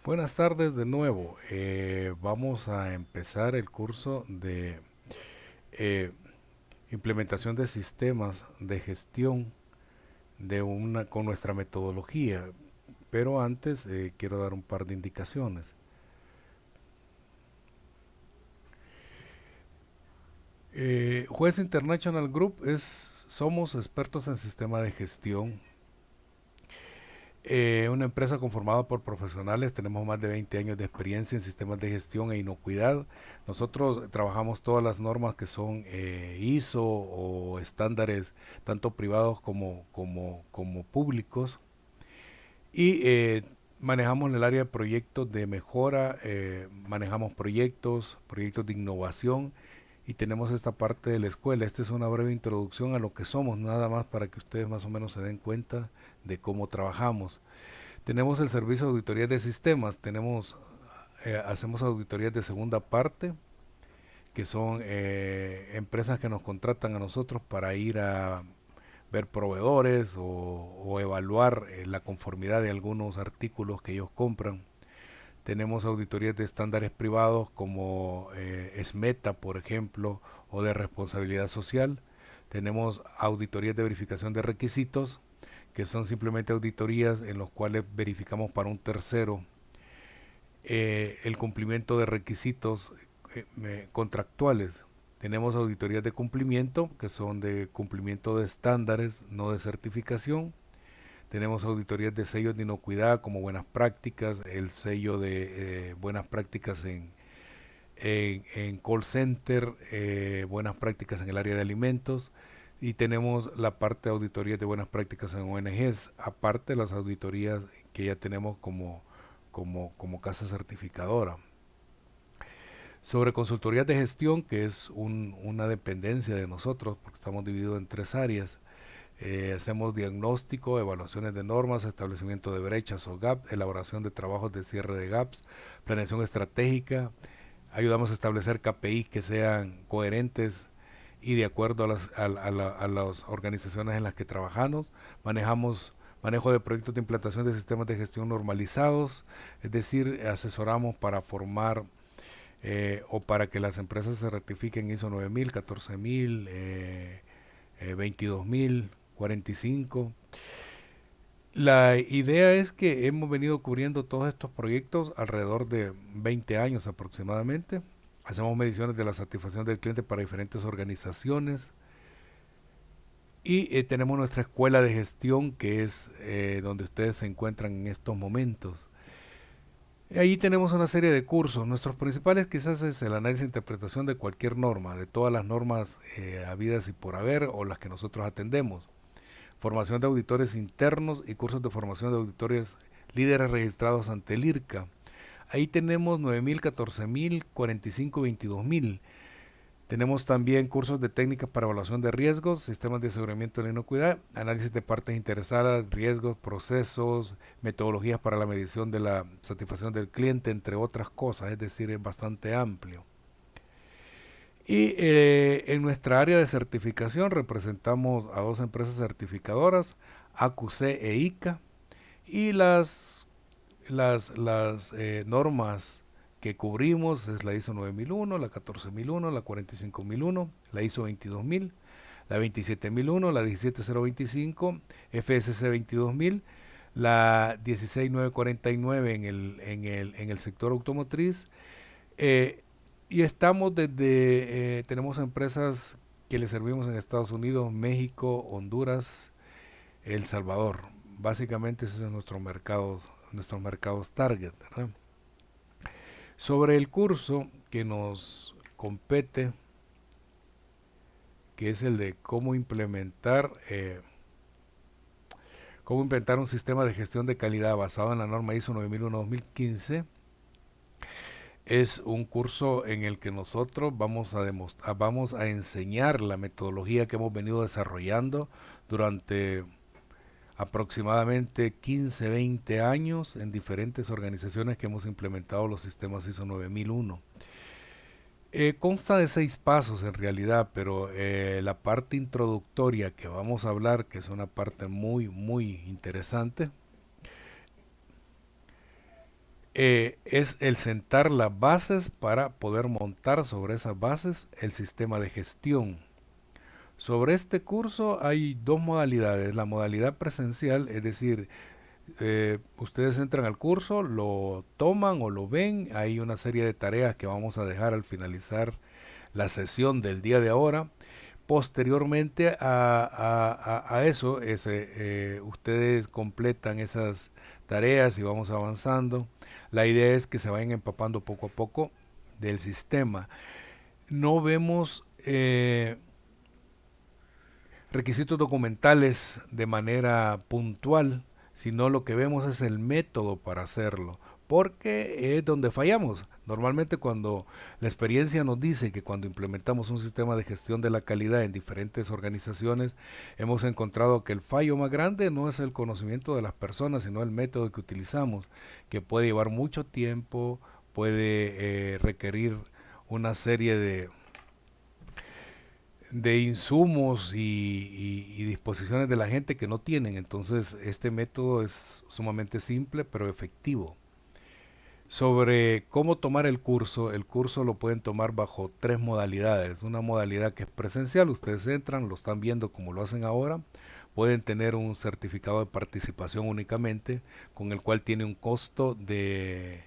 Buenas tardes de nuevo. Vamos a empezar el curso de eh, implementación de sistemas de gestión con nuestra metodología. Pero antes quiero dar un par de indicaciones. Juez International Group somos expertos en sistema de gestión. Una empresa conformada por profesionales, tenemos más de 20 años de experiencia en sistemas de gestión e inocuidad. Nosotros trabajamos todas las normas que son ISO o estándares, tanto privados como públicos. Y manejamos el área de proyectos de mejora, manejamos proyectos de innovación y tenemos esta parte de la escuela. Esta es una breve introducción a lo que somos, nada más para que ustedes más o menos se den cuenta de cómo trabajamos. Tenemos el servicio de auditoría de sistemas, hacemos auditorías de segunda parte, que son empresas que nos contratan a nosotros para ir a ver proveedores o evaluar la conformidad de algunos artículos que ellos compran. Tenemos auditorías de estándares privados como SMETA, por ejemplo, o de responsabilidad social. Tenemos auditorías de verificación de requisitos, que son simplemente auditorías en los cuales verificamos para un tercero el cumplimiento de requisitos contractuales. Tenemos auditorías de cumplimiento, que son de cumplimiento de estándares, no de certificación. Tenemos auditorías de sellos de inocuidad como buenas prácticas, el sello de buenas prácticas en call center, buenas prácticas en el área de alimentos, y tenemos la parte de auditorías de buenas prácticas en ONGs, aparte de las auditorías que ya tenemos como casa certificadora. Sobre consultorías de gestión, que es una dependencia de nosotros, porque estamos divididos en tres áreas. Hacemos diagnóstico, evaluaciones de normas, establecimiento de brechas o gaps, elaboración de trabajos de cierre de gaps, planeación estratégica. Ayudamos a establecer KPI que sean coherentes y de acuerdo a las organizaciones en las que trabajamos. Manejamos manejo de proyectos de implantación de sistemas de gestión normalizados, es decir, asesoramos para formar o para que las empresas se rectifiquen ISO 9000, 14000, 22000, 45. La idea es que hemos venido cubriendo todos estos proyectos alrededor de 20 años aproximadamente. Hacemos mediciones de la satisfacción del cliente para diferentes organizaciones y tenemos nuestra escuela de gestión que es donde ustedes se encuentran en estos momentos. Ahí tenemos una serie de cursos. Nuestros principales quizás es el análisis e interpretación de cualquier norma, de todas las normas habidas y por haber o las que nosotros atendemos. Formación de auditores internos y cursos de formación de auditores líderes registrados ante el IRCA. Ahí tenemos 9000, 14000, 45, 22000. Tenemos también cursos de técnicas para evaluación de riesgos, sistemas de aseguramiento de la inocuidad, análisis de partes interesadas, riesgos, procesos, metodologías para la medición de la satisfacción del cliente, entre otras cosas, es decir, es bastante amplio. Y en nuestra área de certificación representamos a dos empresas certificadoras, AQC e ICA, y las normas que cubrimos es la ISO 9001, la 14001, la 45001, la ISO 22000, la 27001, la 17025, FSC 22000, la 16949 en el sector automotriz. eh, y tenemos empresas que le servimos en Estados Unidos, México, Honduras, El Salvador. Básicamente esos son nuestros mercados target, ¿verdad? Sobre el curso que nos compete, que es el de cómo implementar un sistema de gestión de calidad basado en la norma ISO 9001-2015, es un curso en el que nosotros vamos a enseñar la metodología que hemos venido desarrollando durante aproximadamente 15, 20 años en diferentes organizaciones que hemos implementado los sistemas ISO 9001. Consta de 6 pasos en realidad, pero la parte introductoria que vamos a hablar, que es una parte muy, muy interesante, es el sentar las bases para poder montar sobre esas bases el sistema de gestión. Sobre este curso hay dos modalidades. La modalidad presencial, es decir, ustedes entran al curso, lo toman o lo ven. Hay una serie de tareas que vamos a dejar al finalizar la sesión del día de ahora. Posteriormente a eso, ustedes completan esas tareas y vamos avanzando. La idea es que se vayan empapando poco a poco del sistema. No vemos requisitos documentales de manera puntual, sino lo que vemos es el método para hacerlo, porque es donde fallamos. Normalmente cuando la experiencia nos dice que cuando implementamos un sistema de gestión de la calidad en diferentes organizaciones, hemos encontrado que el fallo más grande no es el conocimiento de las personas, sino el método que utilizamos, que puede llevar mucho tiempo, puede requerir una serie de insumos y disposiciones de la gente que no tienen. Entonces, este método es sumamente simple pero efectivo. Sobre cómo tomar el curso lo pueden tomar bajo tres modalidades. Una modalidad que es presencial, ustedes entran, lo están viendo como lo hacen ahora. Pueden tener un certificado de participación únicamente, con el cual tiene un costo de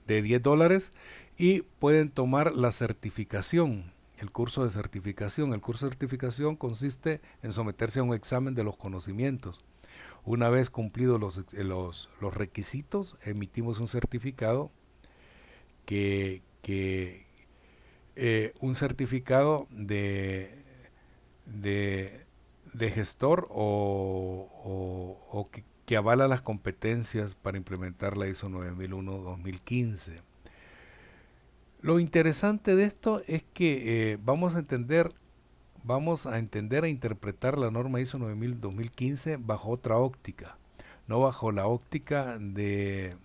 $10, y pueden tomar la certificación, el curso de certificación. El curso de certificación consiste en someterse a un examen de los conocimientos. Una vez cumplidos los requisitos, emitimos un certificado que un certificado de, de gestor o que avala las competencias para implementar la ISO 9001-2015. Lo interesante de esto es que vamos a entender e interpretar la norma ISO 9000-2015 bajo otra óptica, no bajo la óptica del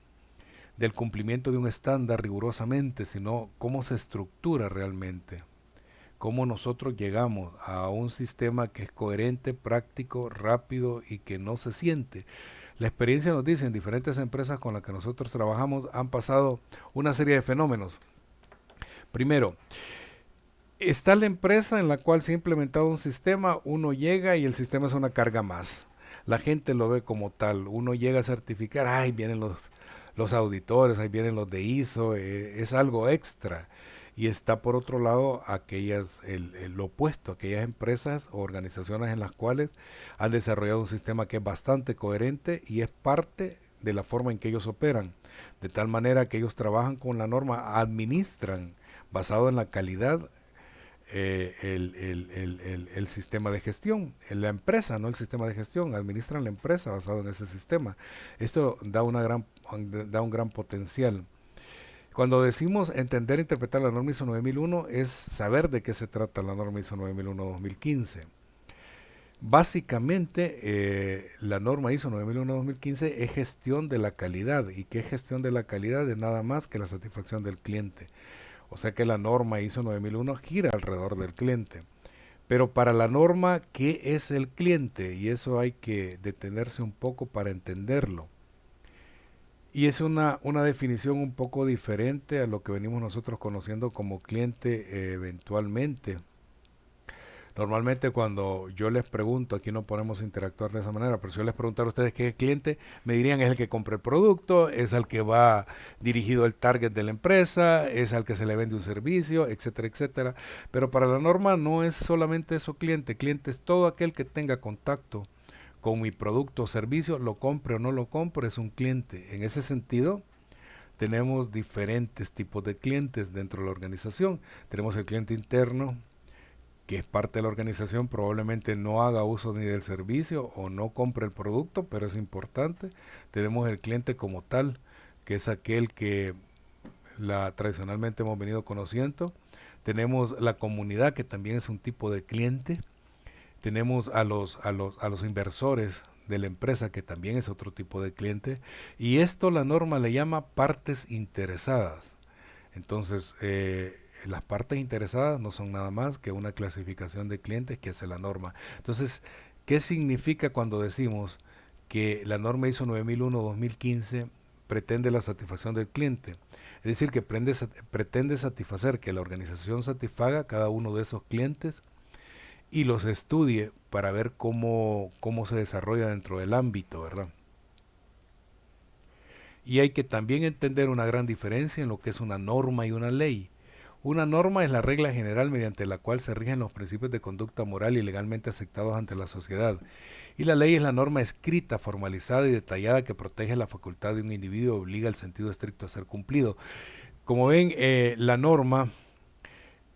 cumplimiento de un estándar rigurosamente, sino cómo se estructura realmente, cómo nosotros llegamos a un sistema que es coherente, práctico, rápido y que no se siente. La experiencia nos dice, en diferentes empresas con las que nosotros trabajamos han pasado una serie de fenómenos. Primero, está la empresa en la cual se ha implementado un sistema, uno llega y el sistema es una carga más. La gente lo ve como tal, uno llega a certificar, ahí vienen los auditores, ahí vienen los de ISO, es algo extra. Y está por otro lado lo opuesto, aquellas empresas o organizaciones en las cuales han desarrollado un sistema que es bastante coherente y es parte de la forma en que ellos operan. De tal manera que ellos trabajan con la norma, administran basado en la calidad el sistema de gestión, la empresa, no el sistema de gestión, administran la empresa basado en ese sistema. Esto da un gran potencial. Cuando decimos entender e interpretar la norma ISO 9001 es saber de qué se trata la norma ISO 9001-2015. Básicamente, la norma ISO 9001-2015 es gestión de la calidad. ¿Y qué es gestión de la calidad? Es nada más que la satisfacción del cliente. O sea que la norma ISO 9001 gira alrededor del cliente. Pero para la norma, ¿qué es el cliente? Y eso hay que detenerse un poco para entenderlo. Y es una definición un poco diferente a lo que venimos nosotros conociendo como cliente eventualmente. Normalmente cuando yo les pregunto, aquí no podemos interactuar de esa manera, pero si yo les preguntara a ustedes qué es cliente, me dirían es el que compra el producto, es al que va dirigido el target de la empresa, es al que se le vende un servicio, etcétera, etcétera. Pero para la norma no es solamente eso cliente, cliente es todo aquel que tenga contacto con mi producto o servicio, lo compre o no lo compre, es un cliente. En ese sentido, tenemos diferentes tipos de clientes dentro de la organización. Tenemos el cliente interno, que es parte de la organización, probablemente no haga uso ni del servicio o no compre el producto, pero es importante. Tenemos el cliente como tal, que es aquel que tradicionalmente hemos venido conociendo. Tenemos la comunidad, que también es un tipo de cliente. Tenemos a los inversores de la empresa, que también es otro tipo de cliente. Y esto la norma le llama partes interesadas. Entonces, las partes interesadas no son nada más que una clasificación de clientes que hace la norma. Entonces, ¿qué significa cuando decimos que la norma ISO 9001-2015 pretende la satisfacción del cliente. Es decir, que pretende satisfacer, que la organización satisfaga a cada uno de esos clientes y los estudie para ver cómo se desarrolla dentro del ámbito, ¿verdad? Y hay que también entender una gran diferencia en lo que es una norma y una ley. Una norma es la regla general mediante la cual se rigen los principios de conducta moral y legalmente aceptados ante la sociedad. Y la ley es la norma escrita, formalizada y detallada que protege la facultad de un individuo y obliga al sentido estricto a ser cumplido. Como ven, la norma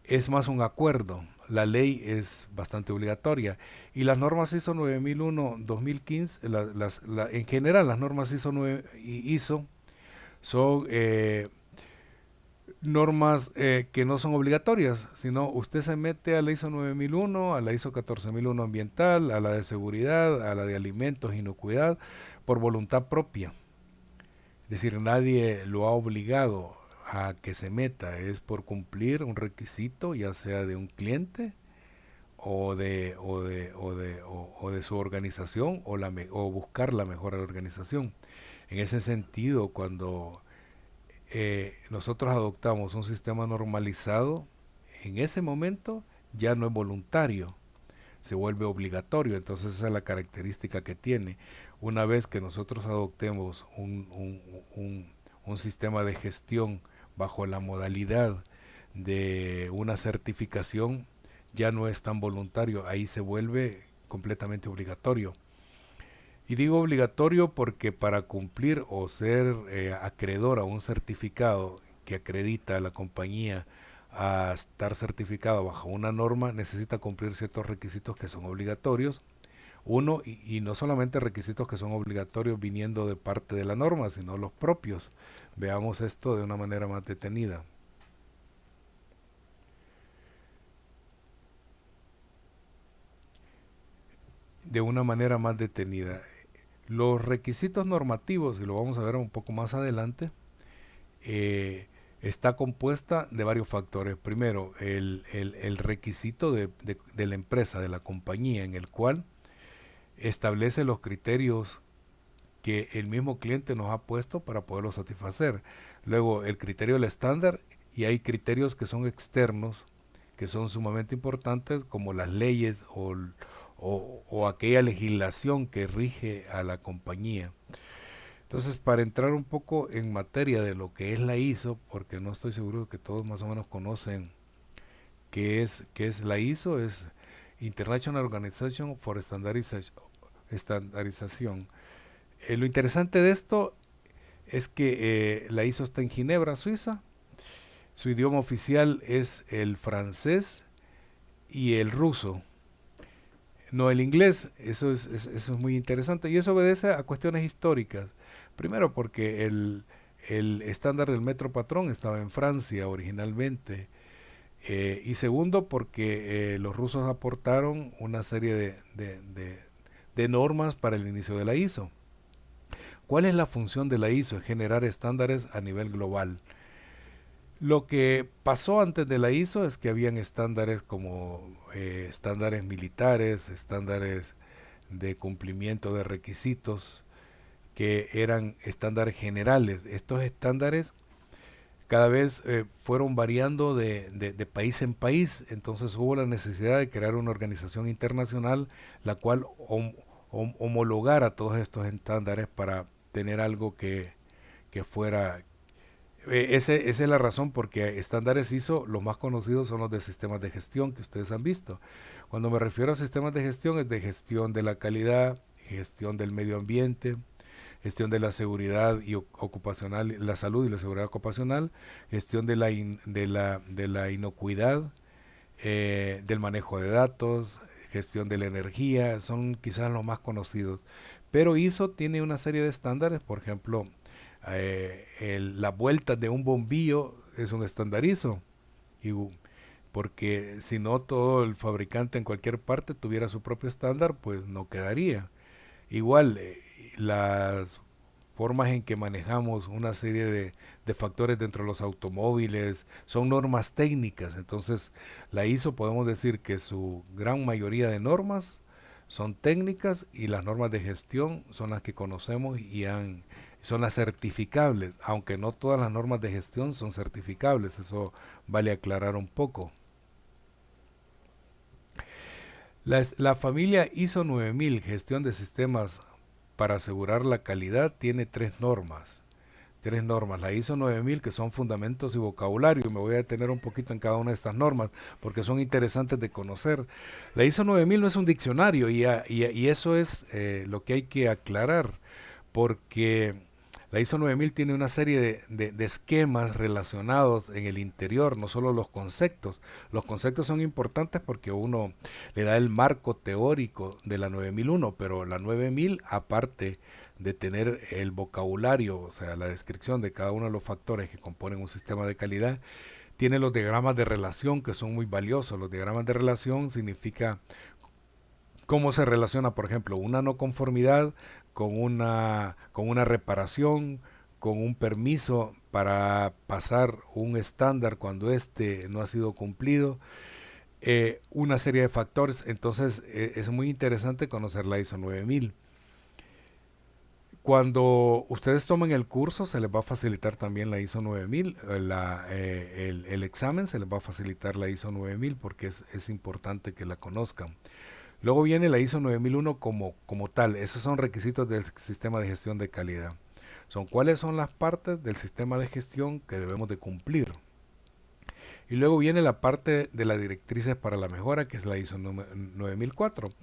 es más un acuerdo, la ley es bastante obligatoria. Y las normas ISO 9001-2015, en general las normas ISO, ISO son normas que no son obligatorias, sino usted se mete a la ISO 9001, a la ISO 14001 ambiental, a la de seguridad, a la de alimentos, inocuidad, por voluntad propia. Es decir, nadie lo ha obligado a que se meta, es por cumplir un requisito, ya sea de un cliente o de su organización o buscar la mejora de la organización. En ese sentido, cuando nosotros adoptamos un sistema normalizado, en ese momento ya no es voluntario, se vuelve obligatorio. Entonces esa es la característica que tiene. Una vez que nosotros adoptemos un sistema de gestión bajo la modalidad de una certificación, ya no es tan voluntario, ahí se vuelve completamente obligatorio. Y digo obligatorio porque para cumplir o ser acreedor a un certificado que acredita a la compañía a estar certificado bajo una norma, necesita cumplir ciertos requisitos que son obligatorios. Uno, y no solamente requisitos que son obligatorios viniendo de parte de la norma, sino los propios. Veamos esto de una manera más detenida. De una manera más detenida. Los requisitos normativos, y lo vamos a ver un poco más adelante, está compuesta de varios factores. Primero, el requisito de la empresa, de la compañía, en el cual establece los criterios que el mismo cliente nos ha puesto para poderlo satisfacer. Luego, el criterio del estándar, y hay criterios que son externos, que son sumamente importantes, como las leyes o aquella legislación que rige a la compañía. Entonces, para entrar un poco en materia de lo que es la ISO, porque no estoy seguro de que todos más o menos conocen qué es la ISO, es International Organization for Standardization. Lo interesante de esto es que la ISO está en Ginebra, Suiza. Su idioma oficial es el francés y el ruso. No el inglés, eso es muy interesante y eso obedece a cuestiones históricas. Primero porque el estándar del metro patrón estaba en Francia originalmente, y segundo porque los rusos aportaron una serie de normas para el inicio de la ISO. ¿Cuál es la función de la ISO? Es generar estándares a nivel global. Lo que pasó antes de la ISO es que habían estándares como estándares militares, estándares de cumplimiento de requisitos, que eran estándares generales. Estos estándares cada vez fueron variando de país en país, entonces hubo la necesidad de crear una organización internacional la cual homologara todos estos estándares para tener algo que fuera. Esa es la razón porque estándares ISO, los más conocidos son los de sistemas de gestión que ustedes han visto. Cuando me refiero a sistemas de gestión, es de gestión de la calidad, gestión del medio ambiente, gestión de la seguridad y ocupacional, la salud y la seguridad ocupacional, gestión de la inocuidad, del manejo de datos, gestión de la energía, son quizás los más conocidos. Pero ISO tiene una serie de estándares, por ejemplo, la vuelta de un bombillo es un estándar ISO, y, porque si no todo el fabricante en cualquier parte tuviera su propio estándar, pues no quedaría. Igual, las formas en que manejamos una serie de factores dentro de los automóviles son normas técnicas. Entonces, la ISO podemos decir que su gran mayoría de normas son técnicas y las normas de gestión son las que conocemos son las certificables, aunque no todas las normas de gestión son certificables, eso vale aclarar un poco. La familia ISO 9000, gestión de sistemas para asegurar la calidad, tiene tres normas. La ISO 9000, que son fundamentos y vocabulario, y me voy a detener un poquito en cada una de estas normas porque son interesantes de conocer. La ISO 9000 no es un diccionario y eso es lo que hay que aclarar, porque la ISO 9000 tiene una serie de esquemas relacionados en el interior, no solo los conceptos. Los conceptos son importantes porque uno le da el marco teórico de la 9001, pero la 9000, aparte de tener el vocabulario, o sea, la descripción de cada uno de los factores que componen un sistema de calidad, tiene los diagramas de relación que son muy valiosos. Los diagramas de relación significa cómo se relaciona, por ejemplo, una no conformidad con una reparación, con un permiso para pasar un estándar cuando este no ha sido cumplido, una serie de factores. Entonces es muy interesante conocer la ISO 9000. Cuando ustedes tomen el curso se les va a facilitar también la ISO 9000, el examen se les va a facilitar la ISO 9000 porque es importante que la conozcan. Luego viene la ISO 9001 como tal. Esos son requisitos del sistema de gestión de calidad. Son cuáles son las partes del sistema de gestión que debemos de cumplir. Y luego viene la parte de las directrices para la mejora, que es la ISO 9004.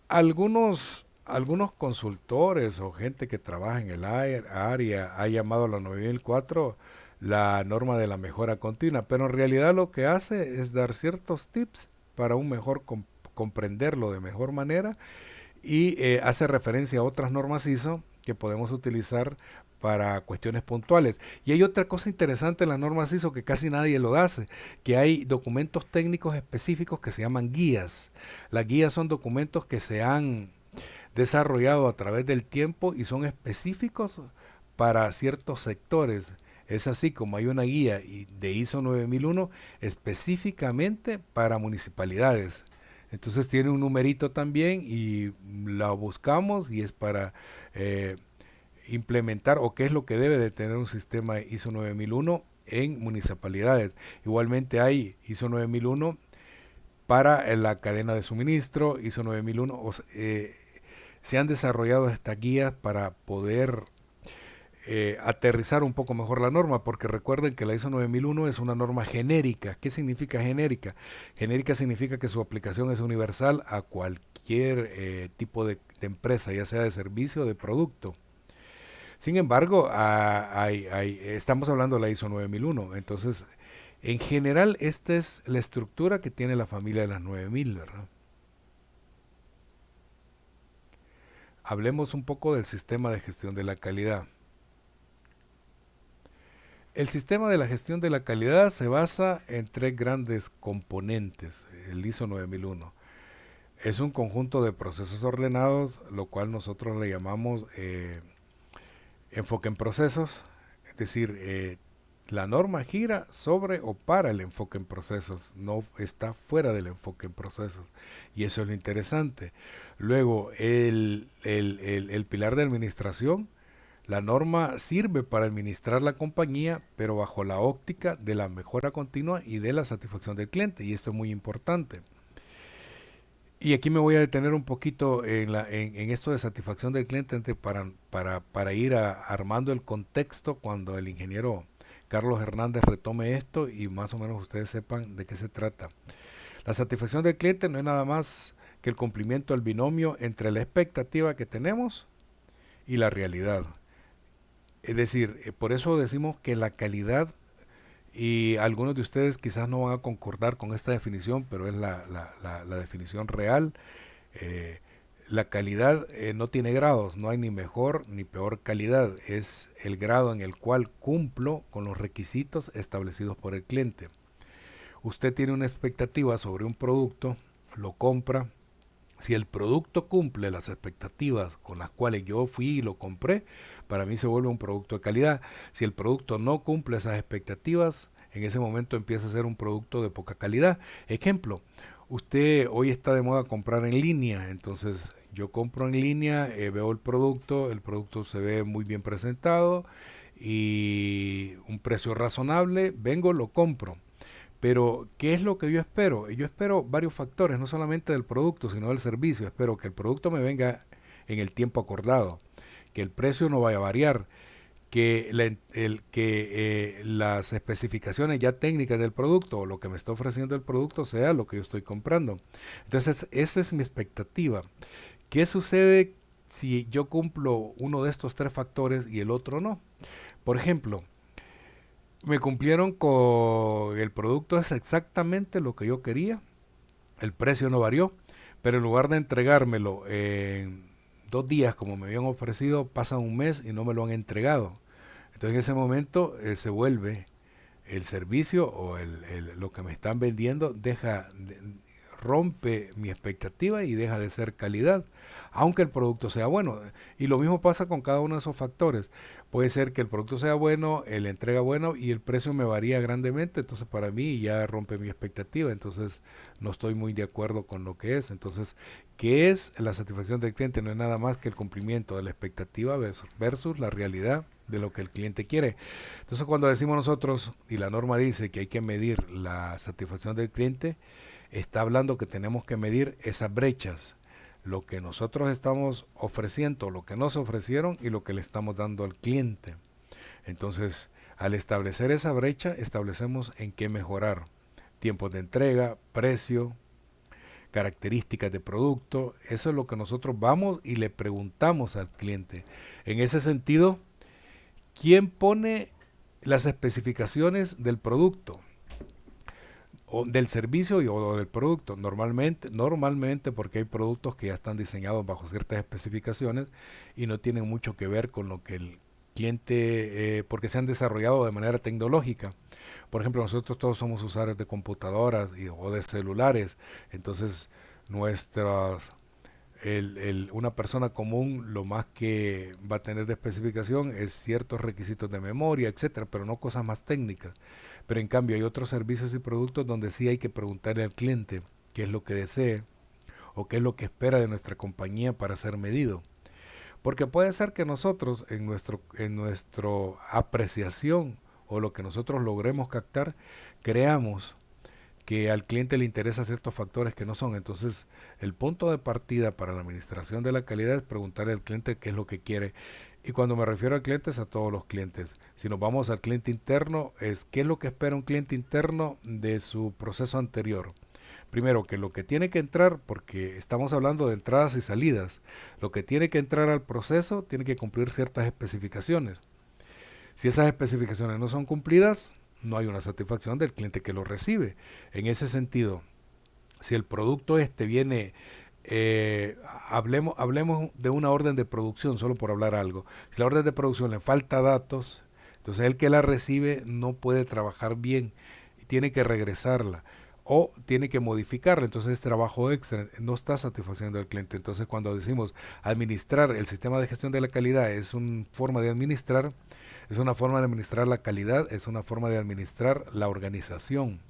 Algunos consultores o gente que trabaja en el área ha llamado a la 9004 la norma de la mejora continua, pero en realidad lo que hace es dar ciertos tips para un mejor comprenderlo de mejor manera y hace referencia a otras normas ISO que podemos utilizar para cuestiones puntuales. Y hay otra cosa interesante en las normas ISO que casi nadie lo hace, que hay documentos técnicos específicos que se llaman guías. Las guías son documentos que se han desarrollado a través del tiempo y son específicos para ciertos sectores. Es así como hay una guía de ISO 9001 específicamente para municipalidades. Entonces tiene un numerito también y la buscamos y es para implementar o qué es lo que debe de tener un sistema ISO 9001 en municipalidades. Igualmente hay ISO 9001 para la cadena de suministro, ISO 9001, se han desarrollado estas guías para poder aterrizar un poco mejor la norma, porque recuerden que la ISO 9001 es una norma genérica. ¿Qué significa genérica? Genérica significa que su aplicación es universal a cualquier tipo de empresa, ya sea de servicio o de producto. Sin embargo, estamos hablando de la ISO 9001, entonces en general esta es la estructura que tiene la familia de las 9000, ¿verdad? Hablemos un poco del sistema de gestión de la calidad. El sistema de la gestión de la calidad se basa en tres grandes componentes, el ISO 9001. Es un conjunto de procesos ordenados, lo cual nosotros le llamamos enfoque en procesos, es decir, la norma gira sobre o para el enfoque en procesos, no está fuera del enfoque en procesos, y eso es lo interesante. Luego, el pilar de administración. La norma sirve para administrar la compañía, pero bajo la óptica de la mejora continua y de la satisfacción del cliente, y esto es muy importante. Y aquí me voy a detener un poquito en esto de satisfacción del cliente para ir armando el contexto cuando el ingeniero Carlos Hernández retome esto y más o menos ustedes sepan de qué se trata. La satisfacción del cliente no es nada más que el cumplimiento del binomio entre la expectativa que tenemos y la realidad. Es decir, por eso decimos que la calidad, y algunos de ustedes quizás no van a concordar con esta definición, pero es la definición real. La calidad no tiene grados, no hay ni mejor ni peor calidad, es el grado en el cual cumplo con los requisitos establecidos por el cliente. Usted tiene una expectativa sobre un producto, lo compra. Si el producto cumple las expectativas con las cuales yo fui y lo compré, para mí se vuelve un producto de calidad. Si el producto no cumple esas expectativas, en ese momento empieza a ser un producto de poca calidad. Ejemplo, usted hoy está de moda comprar en línea, entonces yo compro en línea, veo el producto se ve muy bien presentado y un precio razonable, vengo, lo compro. Pero, ¿qué es lo que yo espero? Yo espero varios factores, no solamente del producto, sino del servicio. Espero que el producto me venga en el tiempo acordado, que el precio no vaya a variar, que, las especificaciones ya técnicas del producto o lo que me está ofreciendo el producto sea lo que yo estoy comprando. Entonces, esa es mi expectativa. ¿Qué sucede si yo cumplo uno de estos tres factores y el otro no? Por ejemplo, me cumplieron con el producto, es exactamente lo que yo quería, el precio no varió, pero en lugar de entregármelo en 2 días como me habían ofrecido, pasa un mes y no me lo han entregado. Entonces en ese momento se vuelve el servicio o lo que me están vendiendo, rompe mi expectativa y deja de ser calidad, aunque el producto sea bueno. Y lo mismo pasa con cada uno de esos factores. Puede ser que el producto sea bueno, la entrega bueno y el precio me varía grandemente, entonces para mí ya rompe mi expectativa, entonces no estoy muy de acuerdo con lo que es. Entonces, ¿qué es la satisfacción del cliente? No es nada más que el cumplimiento de la expectativa versus la realidad de lo que el cliente quiere. Entonces, cuando decimos nosotros, y la norma dice que hay que medir la satisfacción del cliente, está hablando que tenemos que medir esas brechas, lo que nosotros estamos ofreciendo, lo que nos ofrecieron y lo que le estamos dando al cliente. Entonces, al establecer esa brecha, establecemos en qué mejorar. Tiempos de entrega, precio, características de producto, eso es lo que nosotros vamos y le preguntamos al cliente. En ese sentido, ¿quién pone las especificaciones del producto? O del servicio o del producto, normalmente porque hay productos que ya están diseñados bajo ciertas especificaciones y no tienen mucho que ver con lo que el cliente, porque se han desarrollado de manera tecnológica. Por ejemplo, nosotros todos somos usuarios de computadoras o de celulares, entonces nuestras una persona común lo más que va a tener de especificación es ciertos requisitos de memoria, etcétera, pero no cosas más técnicas. Pero en cambio hay otros servicios y productos donde sí hay que preguntarle al cliente qué es lo que desee o qué es lo que espera de nuestra compañía para ser medido. Porque puede ser que nosotros en nuestro apreciación o lo que nosotros logremos captar, creamos que al cliente le interesa ciertos factores que no son. Entonces, el punto de partida para la administración de la calidad es preguntarle al cliente qué es lo que quiere. Y cuando me refiero a clientes, a todos los clientes. Si nos vamos al cliente interno, es qué es lo que espera un cliente interno de su proceso anterior. Primero, que lo que tiene que entrar, porque estamos hablando de entradas y salidas, lo que tiene que entrar al proceso tiene que cumplir ciertas especificaciones. Si esas especificaciones no son cumplidas, no hay una satisfacción del cliente que lo recibe. En ese sentido, si el producto viene, hablemos de una orden de producción, solo por hablar algo. Si la orden de producción le falta datos, entonces el que la recibe no puede trabajar bien y tiene que regresarla o tiene que modificarla, entonces es trabajo extra, no está satisfaciendo al cliente. Entonces cuando decimos administrar el sistema de gestión de la calidad es una forma de administrar, es una forma de administrar la calidad, es una forma de administrar la organización.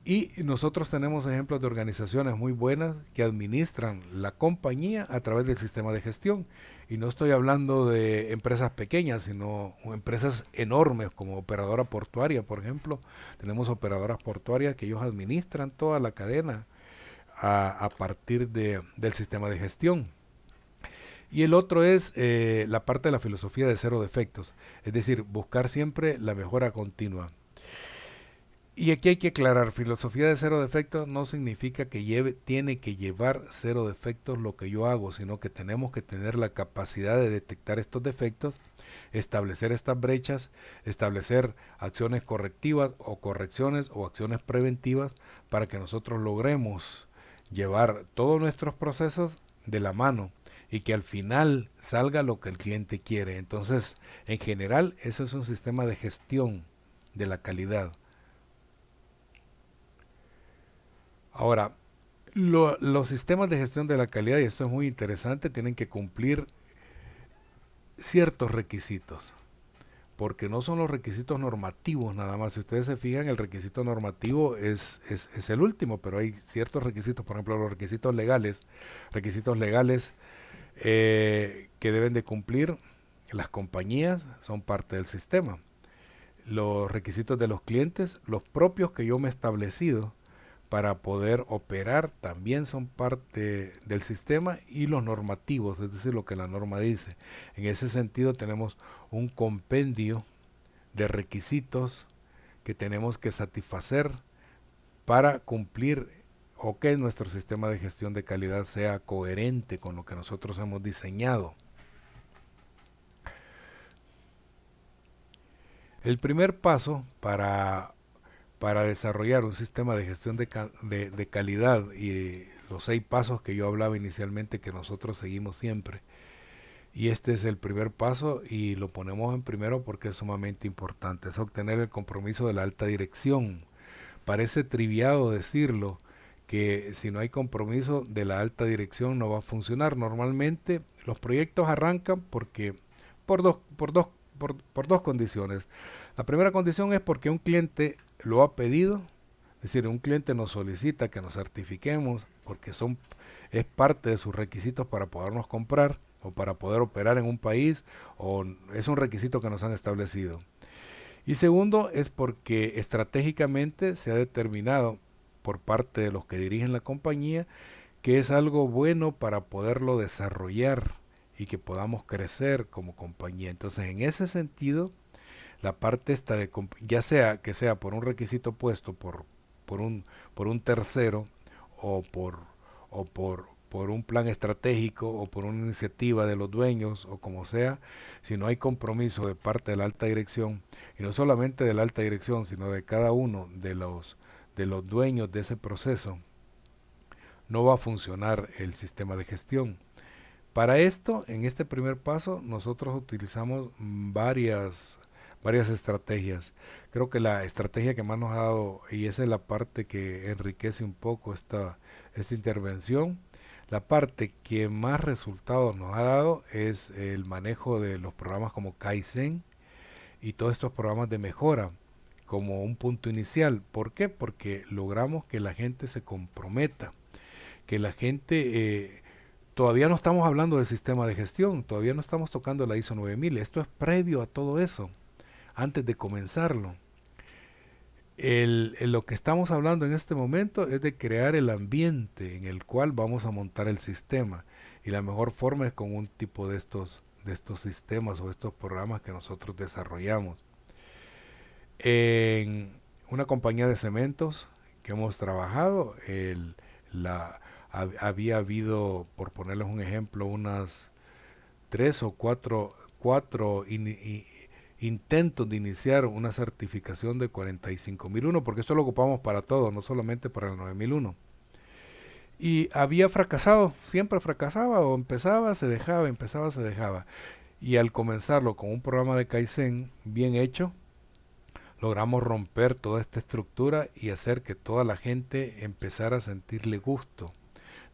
Y nosotros tenemos ejemplos de organizaciones muy buenas que administran la compañía a través del sistema de gestión. Y no estoy hablando de empresas pequeñas, sino empresas enormes como operadora portuaria, por ejemplo. Tenemos operadoras portuarias que ellos administran toda la cadena a partir del sistema de gestión. Y el otro es la parte de la filosofía de cero defectos, es decir, buscar siempre la mejora continua. Y aquí hay que aclarar, filosofía de cero defectos no significa que tiene que llevar cero defectos lo que yo hago, sino que tenemos que tener la capacidad de detectar estos defectos, establecer estas brechas, establecer acciones correctivas o correcciones o acciones preventivas para que nosotros logremos llevar todos nuestros procesos de la mano y que al final salga lo que el cliente quiere. Entonces, en general, eso es un sistema de gestión de la calidad. Ahora, los sistemas de gestión de la calidad, y esto es muy interesante, tienen que cumplir ciertos requisitos. porque no son los requisitos normativos nada más. Si ustedes se fijan, el requisito normativo es el último, pero hay ciertos requisitos, por ejemplo, los requisitos legales que deben de cumplir las compañías son parte del sistema. Los requisitos de los clientes, los propios que yo me he establecido para poder operar, también son parte del sistema, y los normativos, es decir, lo que la norma dice. En ese sentido tenemos un compendio de requisitos que tenemos que satisfacer para cumplir o que nuestro sistema de gestión de calidad sea coherente con lo que nosotros hemos diseñado. El primer paso para desarrollar un sistema de gestión de calidad, y los 6 pasos que yo hablaba inicialmente que nosotros seguimos siempre, y este es el primer paso y lo ponemos en primero porque es sumamente importante, es obtener el compromiso de la alta dirección. Parece triviado decirlo, que si no hay compromiso de la alta dirección no va a funcionar. Normalmente los proyectos arrancan porque por dos condiciones. La primera condición es porque un cliente lo ha pedido, es decir, un cliente nos solicita que nos certifiquemos porque es parte de sus requisitos para podernos comprar o para poder operar en un país, o es un requisito que nos han establecido. Y segundo, es porque estratégicamente se ha determinado por parte de los que dirigen la compañía que es algo bueno para poderlo desarrollar y que podamos crecer como compañía. Entonces, en ese sentido, la parte esta de ya sea que sea por un requisito puesto por un tercero, o por un plan estratégico, o por una iniciativa de los dueños, o como sea, si no hay compromiso de parte de la alta dirección, y no solamente de la alta dirección, sino de cada uno de los dueños de ese proceso, no va a funcionar el sistema de gestión. Para esto, en este primer paso, nosotros utilizamos varias estrategias. Creo que la estrategia que más nos ha dado, y esa es la parte que enriquece un poco esta intervención, la parte que más resultados nos ha dado es el manejo de los programas como Kaizen y todos estos programas de mejora como un punto inicial. ¿Por qué? Porque logramos que la gente se comprometa, que la gente... todavía no estamos hablando del sistema de gestión, todavía no estamos tocando la ISO 9000, esto es previo a todo eso, antes de comenzarlo. Lo que estamos hablando en este momento es de crear el ambiente en el cual vamos a montar el sistema, y la mejor forma es con un tipo de estos sistemas o estos programas que nosotros desarrollamos. En una compañía de cementos que hemos trabajado, había habido, por ponerles un ejemplo, unas 3 o 4 intentos de iniciar una certificación de 45001, porque esto lo ocupamos para todo, no solamente para el 9001. Y había fracasado, siempre fracasaba, o empezaba, se dejaba, empezaba, se dejaba. Y al comenzarlo con un programa de Kaizen bien hecho, logramos romper toda esta estructura y hacer que toda la gente empezara a sentirle gusto.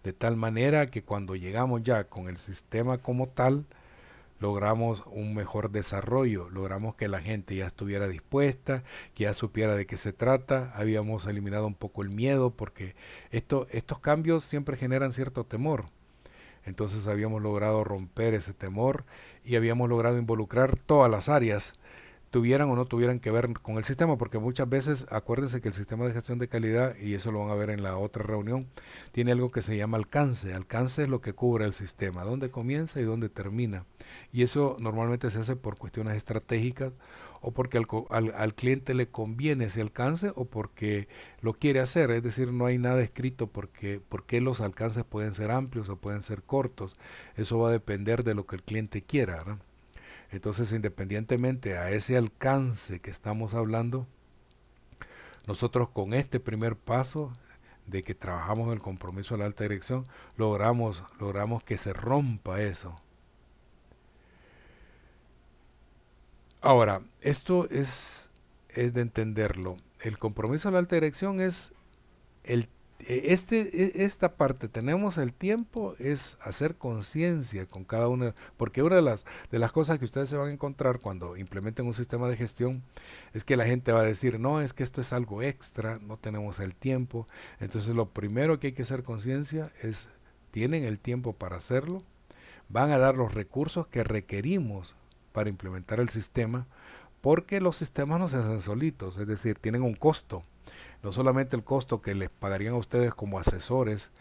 De tal manera que cuando llegamos ya con el sistema como tal, logramos un mejor desarrollo, logramos que la gente ya estuviera dispuesta, que ya supiera de qué se trata, habíamos eliminado un poco el miedo, porque estos cambios siempre generan cierto temor. Entonces habíamos logrado romper ese temor y habíamos logrado involucrar todas las áreas, tuvieran o no tuvieran que ver con el sistema, porque muchas veces, acuérdense que el sistema de gestión de calidad, y eso lo van a ver en la otra reunión, tiene algo que se llama alcance. Alcance es lo que cubre el sistema, dónde comienza y dónde termina. Y eso normalmente se hace por cuestiones estratégicas, o porque al cliente le conviene ese alcance, o porque lo quiere hacer. Es decir, no hay nada escrito porque los alcances pueden ser amplios o pueden ser cortos. Eso va a depender de lo que el cliente quiera, ¿no? Entonces, independientemente a ese alcance que estamos hablando, nosotros con este primer paso de que trabajamos el compromiso de la alta dirección, logramos que se rompa eso. Ahora, esto es de entenderlo. El compromiso de la alta dirección es el Esta parte, tenemos el tiempo, es hacer conciencia con cada una, porque una de las cosas que ustedes se van a encontrar cuando implementen un sistema de gestión es que la gente va a decir, no, es que esto es algo extra, no tenemos el tiempo. Entonces lo primero que hay que hacer conciencia es, tienen el tiempo para hacerlo, van a dar los recursos que requerimos para implementar el sistema, porque los sistemas no se hacen solitos, es decir, tienen un costo. No solamente el costo que les pagarían a ustedes como asesores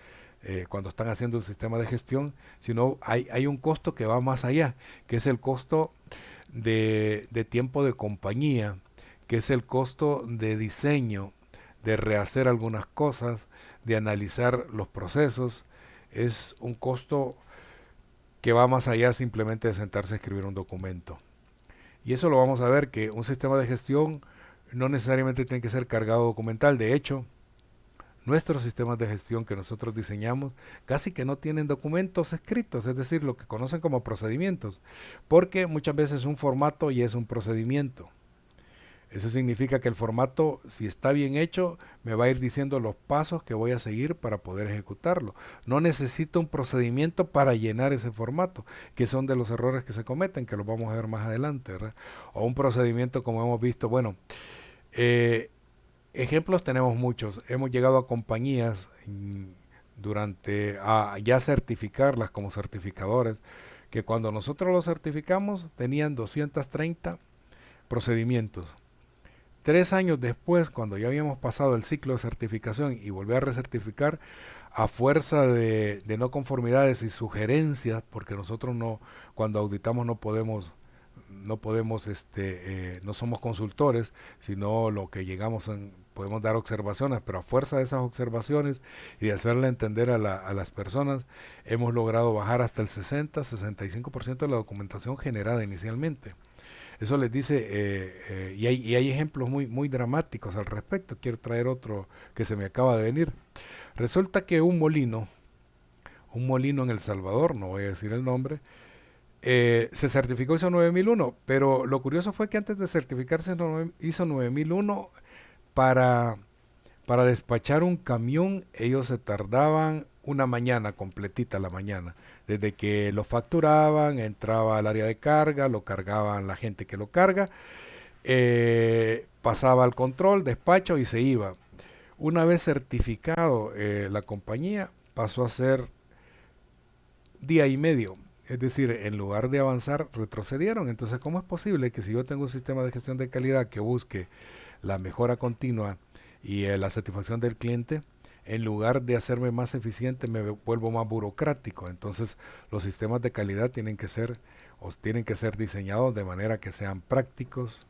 cuando están haciendo un sistema de gestión, sino hay un costo que va más allá, que es el costo de tiempo de compañía, que es el costo de diseño, de rehacer algunas cosas, de analizar los procesos. Es un costo que va más allá simplemente de sentarse a escribir un documento. Y eso lo vamos a ver, que un sistema de gestión no necesariamente tiene que ser cargado documental. De hecho, nuestros sistemas de gestión que nosotros diseñamos casi que no tienen documentos escritos, es decir, lo que conocen como procedimientos, porque muchas veces un formato ya es un procedimiento. Eso significa que el formato, si está bien hecho, me va a ir diciendo los pasos que voy a seguir para poder ejecutarlo. No necesito un procedimiento para llenar ese formato, que son de los errores que se cometen, que los vamos a ver más adelante, ¿verdad? O un procedimiento como hemos visto, bueno, ejemplos tenemos muchos. Hemos llegado a compañías a ya certificarlas como certificadores, que cuando nosotros los certificamos tenían 230 procedimientos. 3 años después, cuando ya habíamos pasado el ciclo de certificación y volví a recertificar, a fuerza de no conformidades y sugerencias, porque nosotros no, cuando auditamos no somos consultores, sino lo que podemos dar observaciones, pero a fuerza de esas observaciones y de hacerle entender a las personas, hemos logrado bajar hasta el 60-65% de la documentación generada inicialmente. Eso les dice, y hay ejemplos muy dramáticos al respecto. Quiero traer otro que se me acaba de venir. Resulta que un molino en El Salvador, no voy a decir el nombre, se certificó ISO 9001, pero lo curioso fue que antes de certificarse ISO 9001, para, para despachar un camión, ellos se tardaban una mañana completita, la mañana. Desde que lo facturaban, entraba al área de carga, lo cargaban la gente que lo carga, pasaba al control, despacho y se iba. Una vez certificado la compañía, pasó a ser día y medio. Es decir, en lugar de avanzar, retrocedieron. Entonces, ¿cómo es posible que si yo tengo un sistema de gestión de calidad que busque la mejora continua y la satisfacción del cliente, en lugar de hacerme más eficiente, me vuelvo más burocrático? Entonces, los sistemas de calidad tienen que ser diseñados de manera que sean prácticos,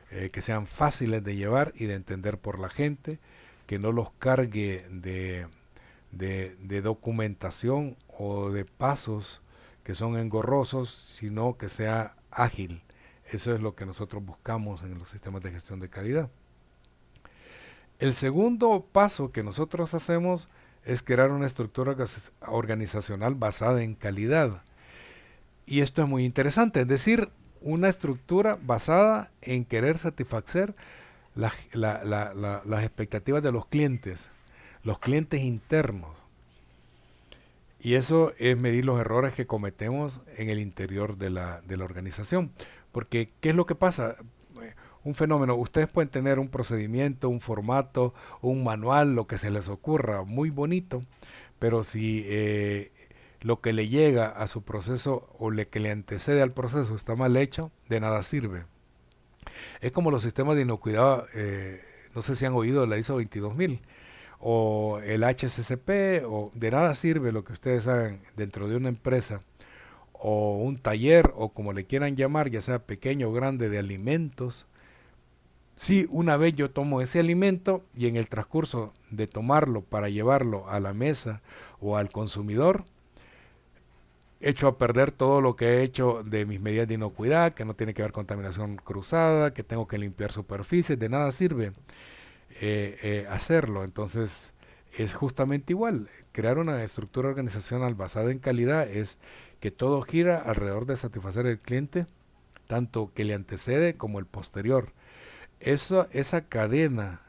que sean fáciles de llevar y de entender por la gente, que no los cargue de documentación o de pasos que son engorrosos, sino que sea ágil. Eso es lo que nosotros buscamos en los sistemas de gestión de calidad. El segundo paso que nosotros hacemos es crear una estructura organizacional basada en calidad. Y esto es muy interesante, es decir, una estructura basada en querer satisfacer las expectativas de los clientes internos. Y eso es medir los errores que cometemos en el interior de la organización. Porque, ¿qué es lo que pasa? Un fenómeno, ustedes pueden tener un procedimiento, un formato, un manual, lo que se les ocurra, muy bonito, pero si lo que le llega a su proceso o que le antecede al proceso está mal hecho, de nada sirve. Es como los sistemas de inocuidad, no sé si han oído la ISO 22000 o el HACCP, o de nada sirve lo que ustedes hagan dentro de una empresa o un taller o como le quieran llamar, ya sea pequeño o grande, de alimentos. Si una vez yo tomo ese alimento y en el transcurso de tomarlo para llevarlo a la mesa o al consumidor, echo a perder todo lo que he hecho de mis medidas de inocuidad, que no tiene que ver contaminación cruzada, que tengo que limpiar superficies, de nada sirve hacerlo. Entonces es justamente igual. Crear una estructura organizacional basada en calidad es que todo gira alrededor de satisfacer al cliente, tanto que le antecede como el posterior. Esa cadena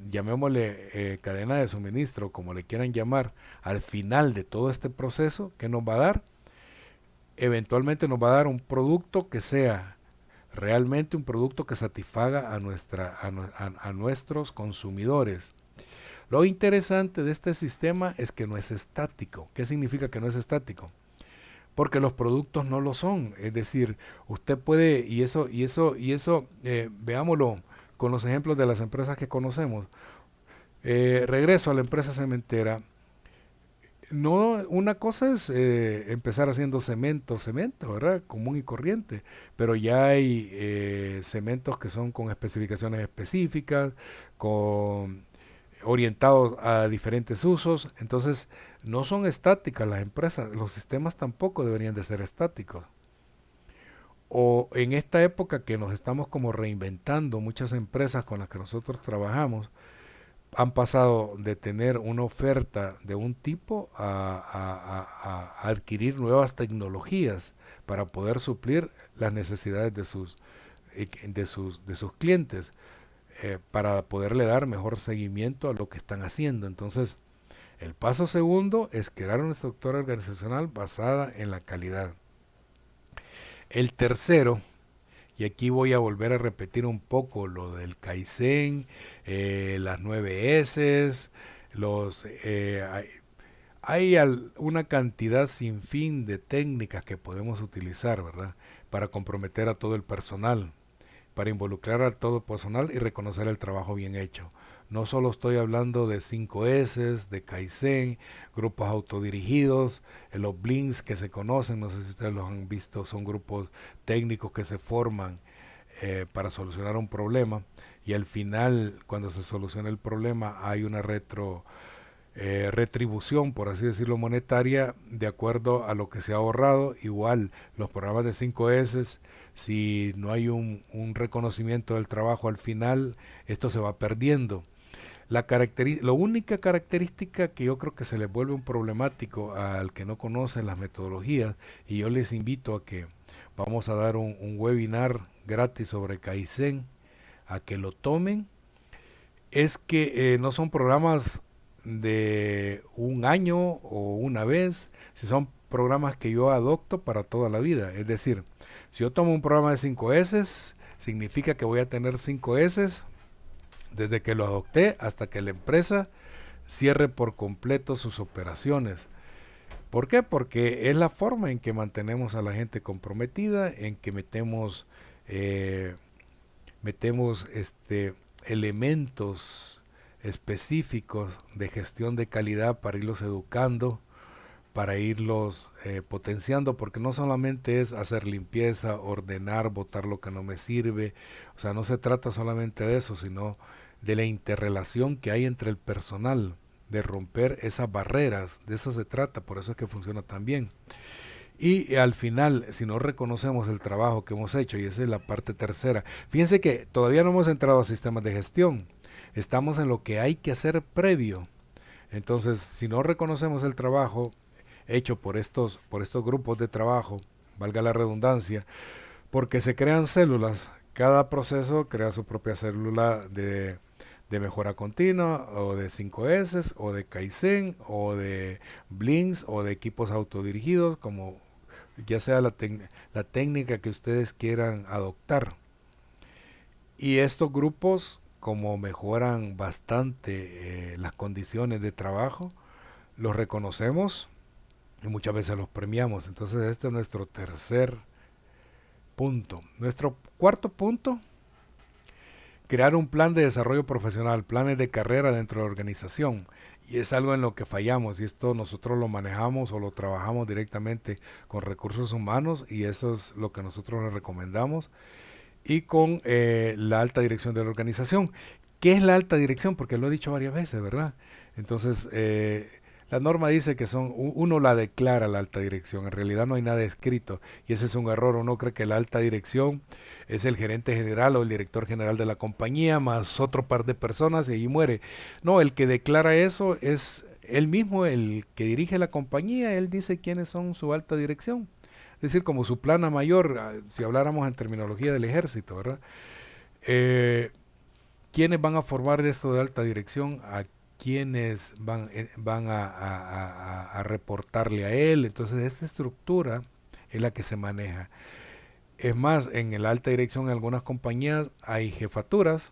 llamémosle cadena de suministro, como le quieran llamar, al final de todo este proceso, ¿qué nos va a dar? Eventualmente nos va a dar un producto que sea realmente un producto que satisfaga a nuestros consumidores. Lo interesante de este sistema es que no es estático. ¿Qué significa que no es estático? Porque los productos no lo son. Es decir, usted puede, veámoslo con los ejemplos de las empresas que conocemos. Regreso a la empresa cementera. No, una cosa es empezar haciendo cemento, ¿verdad? Común y corriente, pero ya hay cementos que son con especificaciones específicas, con orientados a diferentes usos, entonces no son estáticas las empresas, los sistemas tampoco deberían de ser estáticos. O en esta época que nos estamos como reinventando, muchas empresas con las que nosotros trabajamos, han pasado de tener una oferta de un tipo a adquirir nuevas tecnologías para poder suplir las necesidades de sus clientes, para poderle dar mejor seguimiento a lo que están haciendo. Entonces, el paso segundo es crear una estructura organizacional basada en la calidad. El tercero, y aquí voy a volver a repetir un poco lo del Kaizen, las 9 S, una cantidad sin fin de técnicas que podemos utilizar, ¿verdad? Para comprometer a todo el personal, para involucrar a todo el personal y reconocer el trabajo bien hecho. No solo estoy hablando de 5S, de Kaizen, grupos autodirigidos, los Blinks que se conocen, no sé si ustedes los han visto, son grupos técnicos que se forman para solucionar un problema y al final, cuando se soluciona el problema, hay una retribución, por así decirlo, monetaria de acuerdo a lo que se ha ahorrado. Igual los programas de 5S, si no hay un reconocimiento del trabajo al final, esto se va perdiendo. La única característica que yo creo que se le vuelve un problemático al que no conoce las metodologías, y yo les invito a que vamos a dar un webinar gratis sobre Kaizen, a que lo tomen, es que no son programas de un año o una vez, si son programas que yo adopto para toda la vida. Es decir, si yo tomo un programa de 5S, significa que voy a tener 5S desde que lo adopté hasta que la empresa cierre por completo sus operaciones. ¿Por qué? Porque es la forma en que mantenemos a la gente comprometida, en que metemos elementos específicos de gestión de calidad para irlos educando, para irlos potenciando, porque no solamente es hacer limpieza, ordenar, botar lo que no me sirve, o sea, no se trata solamente de eso, sino de la interrelación que hay entre el personal, de romper esas barreras, de eso se trata, por eso es que funciona tan bien. Y al final, si no reconocemos el trabajo que hemos hecho, y esa es la parte tercera, fíjense que todavía no hemos entrado a sistemas de gestión, estamos en lo que hay que hacer previo. Entonces, si no reconocemos el trabajo hecho por estos grupos de trabajo, valga la redundancia, porque se crean células, cada proceso crea su propia célula de mejora continua, o de 5S, o de Kaizen, o de Blinks, o de equipos autodirigidos, como ya sea la técnica que ustedes quieran adoptar. Y estos grupos, como mejoran bastante las condiciones de trabajo, los reconocemos y muchas veces los premiamos. Entonces este es nuestro tercer punto. Nuestro cuarto punto: crear un plan de desarrollo profesional, planes de carrera dentro de la organización. Y es algo en lo que fallamos, y esto nosotros lo manejamos o lo trabajamos directamente con recursos humanos, y eso es lo que nosotros les recomendamos, y con la alta dirección de la organización. ¿Qué es la alta dirección? Porque lo he dicho varias veces, ¿verdad? Entonces, la norma dice que uno la declara la alta dirección, en realidad no hay nada escrito, y ese es un error. Uno cree que la alta dirección es el gerente general o el director general de la compañía más otro par de personas y ahí muere. No, el que declara eso es él mismo, el que dirige la compañía. Él dice quiénes son su alta dirección, es decir, como su plana mayor, si habláramos en terminología del ejército, ¿verdad? ¿Quiénes van a formar esto de alta dirección? ¿A quienes van a reportarle a él? Entonces, esta estructura es la que se maneja. Es más, en el alta dirección en algunas compañías hay jefaturas,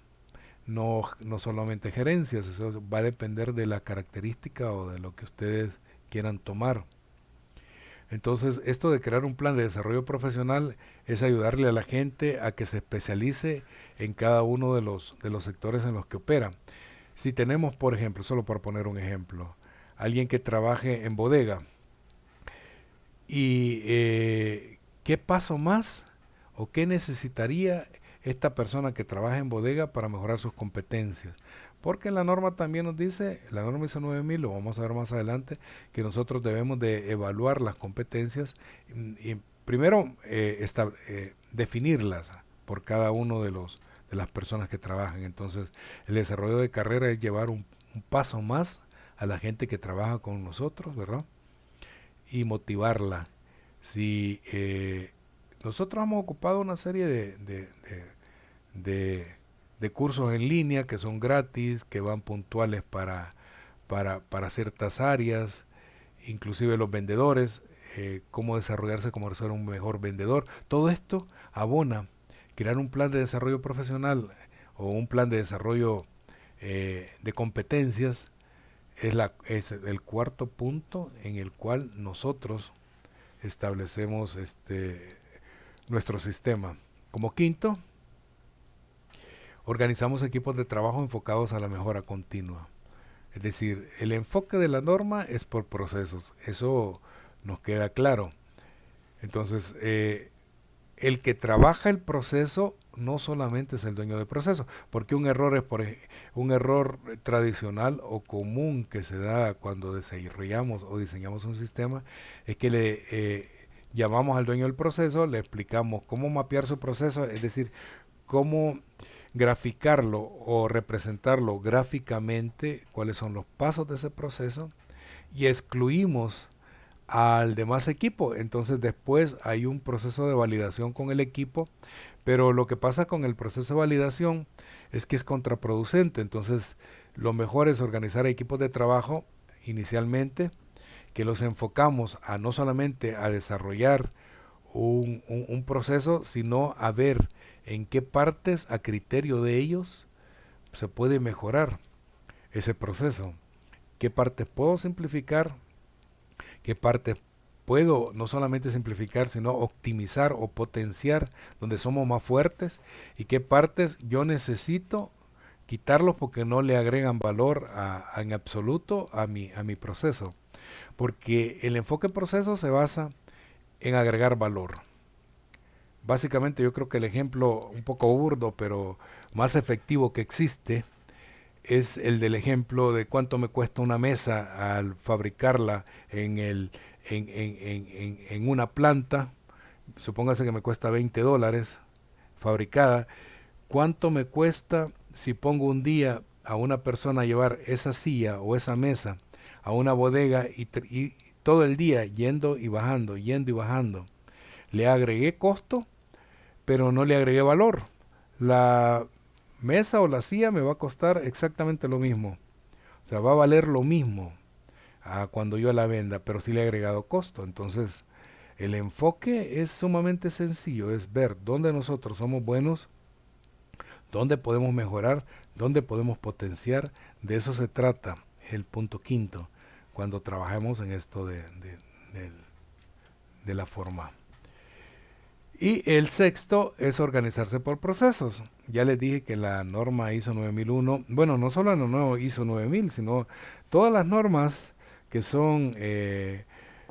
no solamente gerencias. Eso va a depender de la característica o de lo que ustedes quieran tomar. Entonces, esto de crear un plan de desarrollo profesional es ayudarle a la gente a que se especialice en cada uno de los sectores en los que opera. Si tenemos, por ejemplo, solo para poner un ejemplo, alguien que trabaje en bodega y qué paso más o qué necesitaría esta persona que trabaja en bodega para mejorar sus competencias. Porque la norma también nos dice, la norma ISO 9000, lo vamos a ver más adelante, que nosotros debemos de evaluar las competencias y primero definirlas por cada uno de las personas que trabajan. Entonces, el desarrollo de carrera es llevar un paso más a la gente que trabaja con nosotros, ¿verdad? Y motivarla. Si nosotros hemos ocupado una serie de cursos en línea que son gratis, que van puntuales para ciertas áreas, inclusive los vendedores, cómo desarrollarse como ser un mejor vendedor. Todo esto abona crear un plan de desarrollo profesional o un plan de desarrollo de competencias. Es el cuarto punto en el cual nosotros establecemos nuestro sistema. Como quinto, organizamos equipos de trabajo enfocados a la mejora continua. Es decir, el enfoque de la norma es por procesos. Eso nos queda claro. Entonces, el que trabaja el proceso no solamente es el dueño del proceso, porque un error un error tradicional o común que se da cuando desarrollamos o diseñamos un sistema es que le llamamos al dueño del proceso, le explicamos cómo mapear su proceso, es decir, cómo graficarlo o representarlo gráficamente, cuáles son los pasos de ese proceso, y excluimos al demás equipo. Entonces después hay un proceso de validación con el equipo, pero lo que pasa con el proceso de validación es que es contraproducente. Entonces lo mejor es organizar equipos de trabajo inicialmente, que los enfocamos a no solamente a desarrollar un proceso, sino a ver en qué partes a criterio de ellos se puede mejorar ese proceso, qué partes puedo simplificar, qué partes puedo no solamente simplificar, sino optimizar o potenciar donde somos más fuertes, y qué partes yo necesito quitarlos porque no le agregan valor en absoluto a mi proceso. Porque el enfoque proceso se basa en agregar valor. Básicamente yo creo que el ejemplo un poco burdo, pero más efectivo que existe, es el del ejemplo de cuánto me cuesta una mesa al fabricarla en una planta. Supóngase que me cuesta $20 fabricada. ¿Cuánto me cuesta si pongo un día a una persona a llevar esa silla o esa mesa a una bodega y todo el día yendo y bajando, yendo y bajando? Le agregué costo, pero no le agregué valor. La mesa o la silla me va a costar exactamente lo mismo. O sea, va a valer lo mismo cuando yo la venda, pero sí le he agregado costo. Entonces, el enfoque es sumamente sencillo, es ver dónde nosotros somos buenos, dónde podemos mejorar, dónde podemos potenciar. De eso se trata el punto quinto, cuando trabajamos en esto de la forma. Y el sexto es organizarse por procesos. Ya les dije que la norma ISO 9001, bueno, no solo la nueva ISO 9000, sino todas las normas que son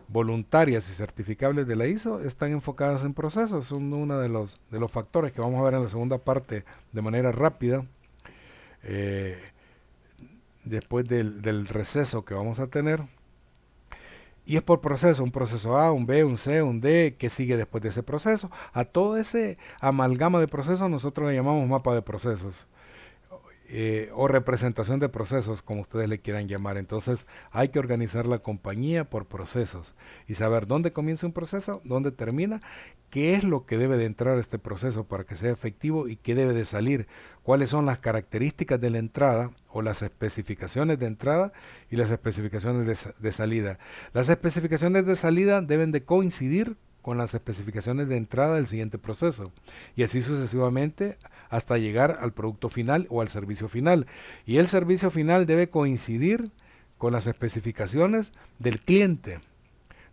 voluntarias y certificables de la ISO están enfocadas en procesos. Son uno de los factores que vamos a ver en la segunda parte de manera rápida, después del receso que vamos a tener. Y es por proceso, un proceso A, un B, un C, un D, que sigue después de ese proceso. A todo ese amalgama de procesos nosotros le llamamos mapa de procesos. o representación de procesos, como ustedes le quieran llamar. Entonces hay que organizar la compañía por procesos y saber dónde comienza un proceso, dónde termina, qué es lo que debe de entrar a este proceso para que sea efectivo y qué debe de salir, cuáles son las características de la entrada o las especificaciones de entrada y las especificaciones de salida. Las especificaciones de salida deben de coincidir con las especificaciones de entrada del siguiente proceso y así sucesivamente hasta llegar al producto final o al servicio final. Y el servicio final debe coincidir con las especificaciones del cliente,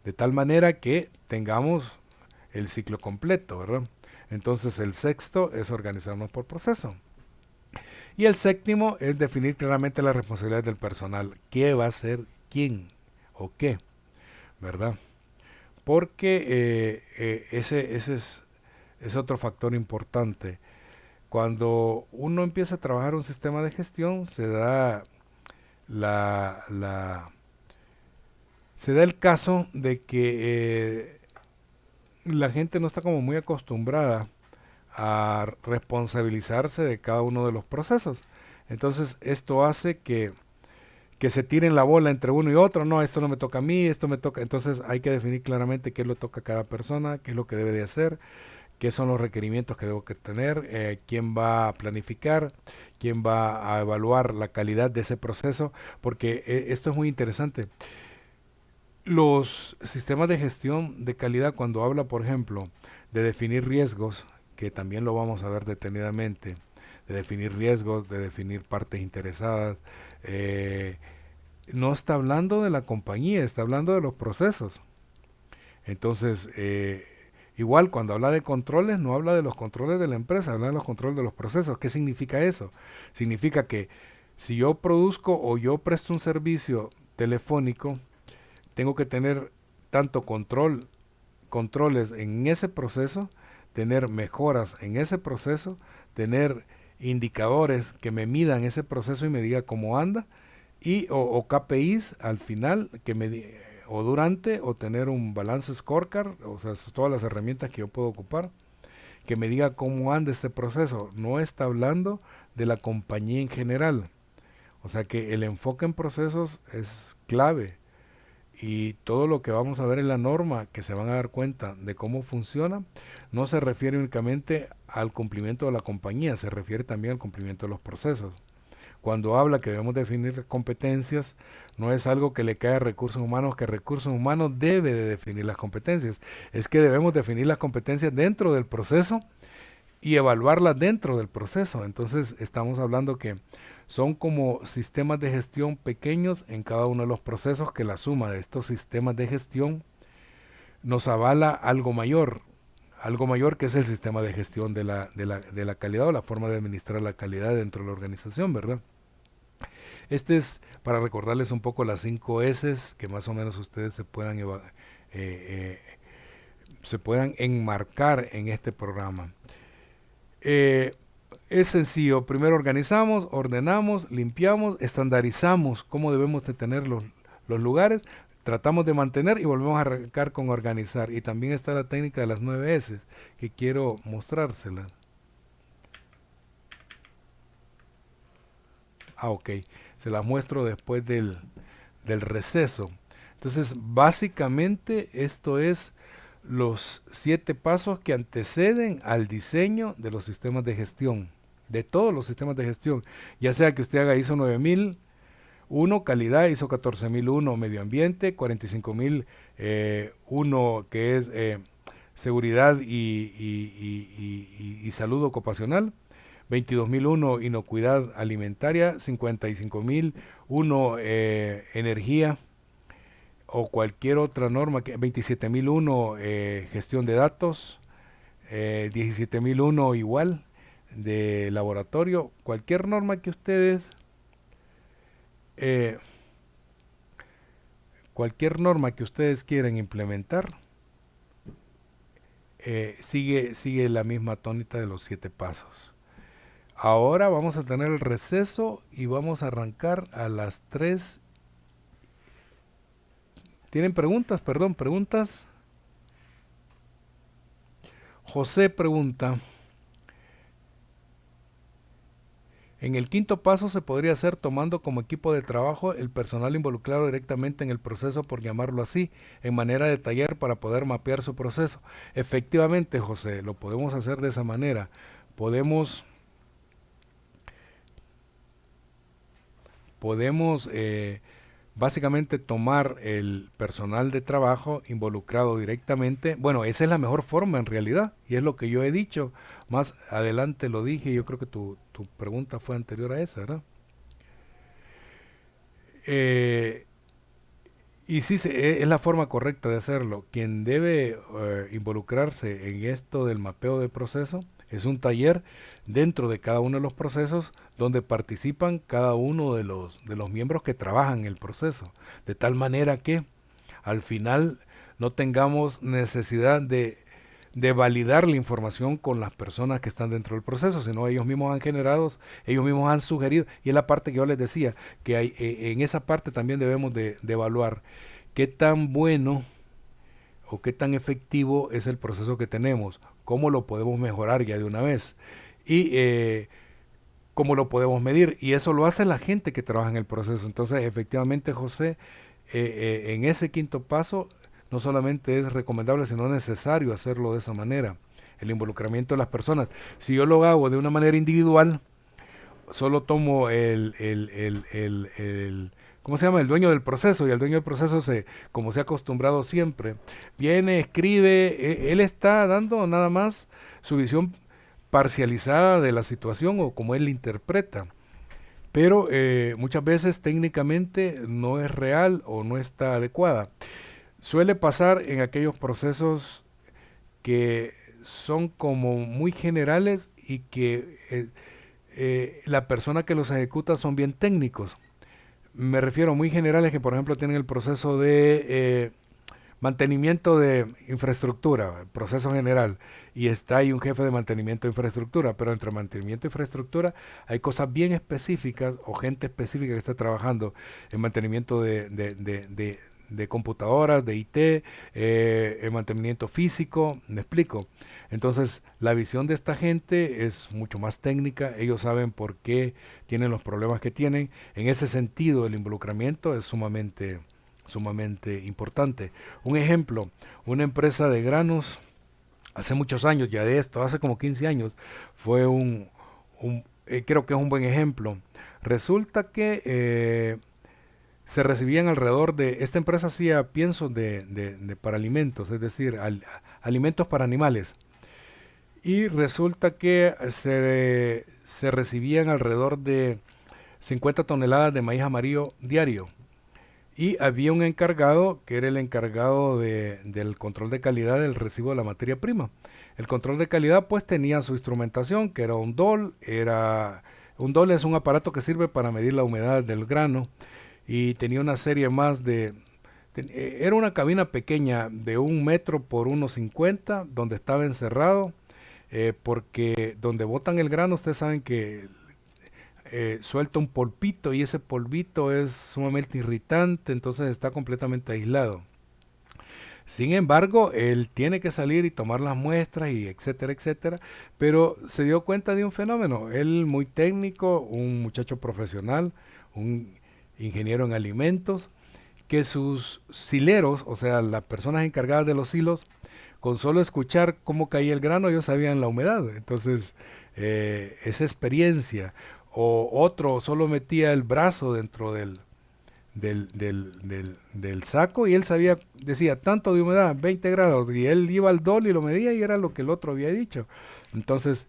de tal manera que tengamos el ciclo completo, ¿verdad? Entonces el sexto es organizarnos por proceso. Y el séptimo es definir claramente las responsabilidades del personal. ¿Qué va a hacer quién o qué? ¿Verdad? Porque ese es otro factor importante. Cuando uno empieza a trabajar un sistema de gestión, la, la, se da el caso de que la gente no está como muy acostumbrada a responsabilizarse de cada uno de los procesos. Entonces esto hace que se tiren la bola entre uno y otro. No, esto no me toca a mí, esto me toca. Entonces hay que definir claramente qué lo toca a cada persona, qué es lo que debe de hacer, qué son los requerimientos que debo que tener, quién va a planificar, quién va a evaluar la calidad de ese proceso, porque esto es muy interesante. Los sistemas de gestión de calidad, cuando habla, por ejemplo, de definir riesgos, que también lo vamos a ver detenidamente, de definir riesgos, de definir partes interesadas, eh, no está hablando de la compañía, está hablando de los procesos. Entonces, igual cuando habla de controles, no habla de los controles de la empresa, habla de los controles de los procesos. ¿Qué significa eso? Significa que si yo produzco o yo presto un servicio telefónico, tengo que tener tanto controles en ese proceso, tener mejoras en ese proceso, tener indicadores que me midan ese proceso y me diga cómo anda, y o KPIs al final que o durante, o tener un balance scorecard, o sea, todas las herramientas que yo puedo ocupar, que me diga cómo anda este proceso. No está hablando de la compañía en general. O sea que el enfoque en procesos es clave y todo lo que vamos a ver en la norma, que se van a dar cuenta de cómo funciona, no se refiere únicamente al cumplimiento de la compañía, se refiere también al cumplimiento de los procesos. Cuando habla que debemos definir competencias, no es algo que le cae a recursos humanos, que recursos humanos debe de definir las competencias. Es que debemos definir las competencias dentro del proceso y evaluarlas dentro del proceso. Entonces estamos hablando que son como sistemas de gestión pequeños en cada uno de los procesos, que la suma de estos sistemas de gestión nos avala algo mayor que es el sistema de gestión de la calidad o la forma de administrar la calidad dentro de la organización, ¿verdad? Este es para recordarles un poco las 5 S que más o menos ustedes eh, se puedan enmarcar en este programa. Es sencillo, primero organizamos, ordenamos, limpiamos, estandarizamos cómo debemos de tener los lugares, tratamos de mantener y volvemos a arrancar con organizar. Y también está la técnica de las 9 S, que quiero mostrársela. Ok, se las muestro después del receso. Entonces, básicamente esto es los 7 pasos que anteceden al diseño de los sistemas de gestión, de todos los sistemas de gestión, ya sea que usted haga ISO 9001 calidad, ISO 14001 medio ambiente, 45001 que es seguridad y salud ocupacional, 22.001 inocuidad alimentaria, 55.001 energía, o cualquier otra norma, 27.001 gestión de datos, 17.001 igual de laboratorio, cualquier norma que ustedes eh, quieran implementar, sigue la misma tónica de los 7 pasos. Ahora vamos a tener el receso y vamos a arrancar a las 3. ¿Tienen preguntas? Perdón, preguntas. José pregunta, En el quinto paso se podría hacer tomando como equipo de trabajo el personal involucrado directamente en el proceso, por llamarlo así, en manera de taller para poder mapear su proceso. Efectivamente, José, lo podemos hacer de esa manera. Podemos, podemos básicamente tomar el personal de trabajo involucrado directamente. Bueno, esa es la mejor forma en realidad, y es lo que yo he dicho. Más adelante lo dije, yo creo que tu pregunta fue anterior a esa, ¿verdad? Eh, y sí, es la forma correcta de hacerlo. Quien debe involucrarse en esto del mapeo de proceso es un taller dentro de cada uno de los procesos donde participan cada uno de los miembros que trabajan en el proceso. De tal manera que al final no tengamos necesidad de validar la información con las personas que están dentro del proceso, sino ellos mismos han generado, ellos mismos han sugerido, y es la parte que yo les decía, que hay, en esa parte también debemos de evaluar qué tan bueno o qué tan efectivo es el proceso que tenemos, cómo lo podemos mejorar ya de una vez, y cómo lo podemos medir, y eso lo hace la gente que trabaja en el proceso. Entonces, efectivamente, José, en ese quinto paso, no solamente es recomendable, sino necesario hacerlo de esa manera, el involucramiento de las personas. Si yo lo hago de una manera individual, solo tomo ¿cómo se llama? El dueño del proceso, y el dueño del proceso, como se ha acostumbrado siempre, viene, escribe, él está dando nada más su visión parcializada de la situación o como él la interpreta. Pero muchas veces técnicamente no es real o no está adecuada. Suele pasar en aquellos procesos que son como muy generales y que la persona que los ejecuta son bien técnicos. Me refiero a muy generales que, por ejemplo, tienen el proceso de mantenimiento de infraestructura, proceso general, y está ahí un jefe de mantenimiento de infraestructura, pero entre mantenimiento de infraestructura hay cosas bien específicas o gente específica que está trabajando en mantenimiento de computadoras, de IT, en mantenimiento físico, me explico. Entonces, la visión de esta gente es mucho más técnica, ellos saben por qué tienen los problemas que tienen. En ese sentido, el involucramiento es sumamente importante. Un ejemplo, una empresa de granos, hace muchos años ya de esto, hace como 15 años, fue creo que es un buen ejemplo. Resulta que se recibían alrededor de, esta empresa hacía piensos para alimentos, es decir, alimentos para animales. Y resulta que se recibían alrededor de 50 toneladas de maíz amarillo diario. Y había un encargado que era el encargado del control de calidad del recibo de la materia prima. El control de calidad pues tenía su instrumentación, que era un DOL. Un DOL es un aparato que sirve para medir la humedad del grano, y tenía una serie más era una cabina pequeña de 1 metro por 1,50 donde estaba encerrado, porque donde botan el grano ustedes saben que suelta un polvito, y ese polvito es sumamente irritante, entonces está completamente aislado. Sin embargo, él tiene que salir y tomar las muestras y etcétera, etcétera, pero se dio cuenta de un fenómeno. Él, muy técnico, un muchacho profesional, un ingeniero en alimentos, que sus sileros, o sea, las personas encargadas de los silos, con solo escuchar cómo caía el grano, ellos sabían la humedad. Entonces, esa experiencia. O otro solo metía el brazo dentro del saco, y él sabía, decía tanto de humedad, 20 grados, y él iba al DOL y lo medía y era lo que el otro había dicho. Entonces,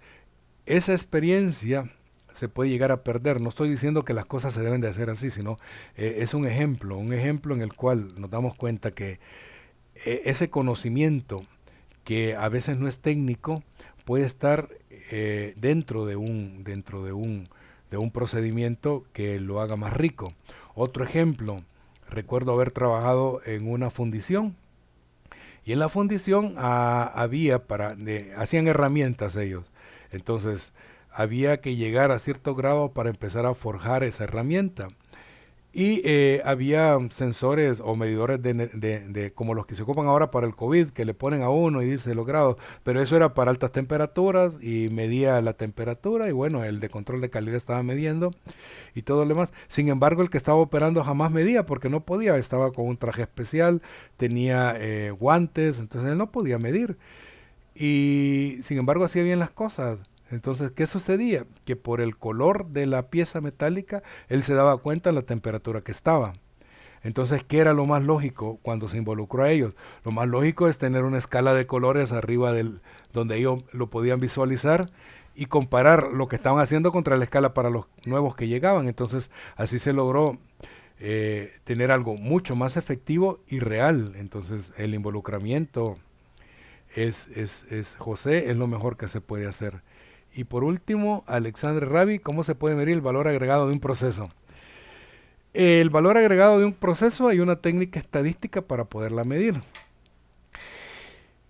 esa experiencia se puede llegar a perder. No estoy diciendo que las cosas se deben de hacer así, sino es un ejemplo en el cual nos damos cuenta que ese conocimiento, que a veces no es técnico, puede estar dentro de un procedimiento que lo haga más rico. Otro ejemplo, recuerdo haber trabajado en una fundición, y en la fundición hacían herramientas ellos. Entonces había que llegar a cierto grado para empezar a forjar esa herramienta. Y había sensores o medidores como los que se ocupan ahora para el COVID, que le ponen a uno y dice los grados, pero eso era para altas temperaturas y medía la temperatura y bueno, el de control de calidad estaba midiendo y todo lo demás. Sin embargo, el que estaba operando jamás medía porque no podía, estaba con un traje especial, tenía guantes, entonces él no podía medir. Y sin embargo hacía bien las cosas. Entonces, ¿qué sucedía? Que por el color de la pieza metálica, él se daba cuenta de la temperatura que estaba. Entonces, ¿qué era lo más lógico cuando se involucró a ellos? Lo más lógico es tener una escala de colores arriba del donde ellos lo podían visualizar y comparar lo que estaban haciendo contra la escala para los nuevos que llegaban. Entonces, así se logró tener algo mucho más efectivo y real. Entonces, el involucramiento José, es lo mejor que se puede hacer. Y por último, Alexandre Ravi, ¿cómo se puede medir el valor agregado de un proceso? El valor agregado de un proceso hay una técnica estadística para poderla medir.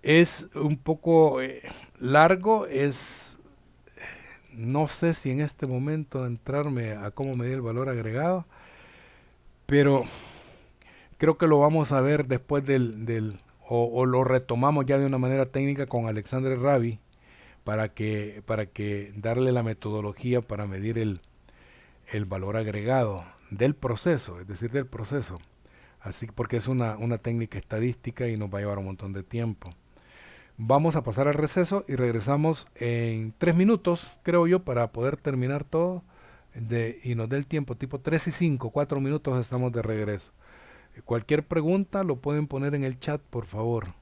Es un poco largo, no sé si en este momento entrarme a cómo medir el valor agregado, pero creo que lo vamos a ver después o lo retomamos ya de una manera técnica con Alexandre Ravi para que darle la metodología para medir el valor agregado del proceso, es decir, del proceso. Así porque es una técnica estadística y nos va a llevar un montón de tiempo. Vamos a pasar al receso y regresamos en 3 minutos, creo yo, para poder terminar todo y nos dé el tiempo, tipo 3 y 5, 4 minutos estamos de regreso. Cualquier pregunta lo pueden poner en el chat, por favor.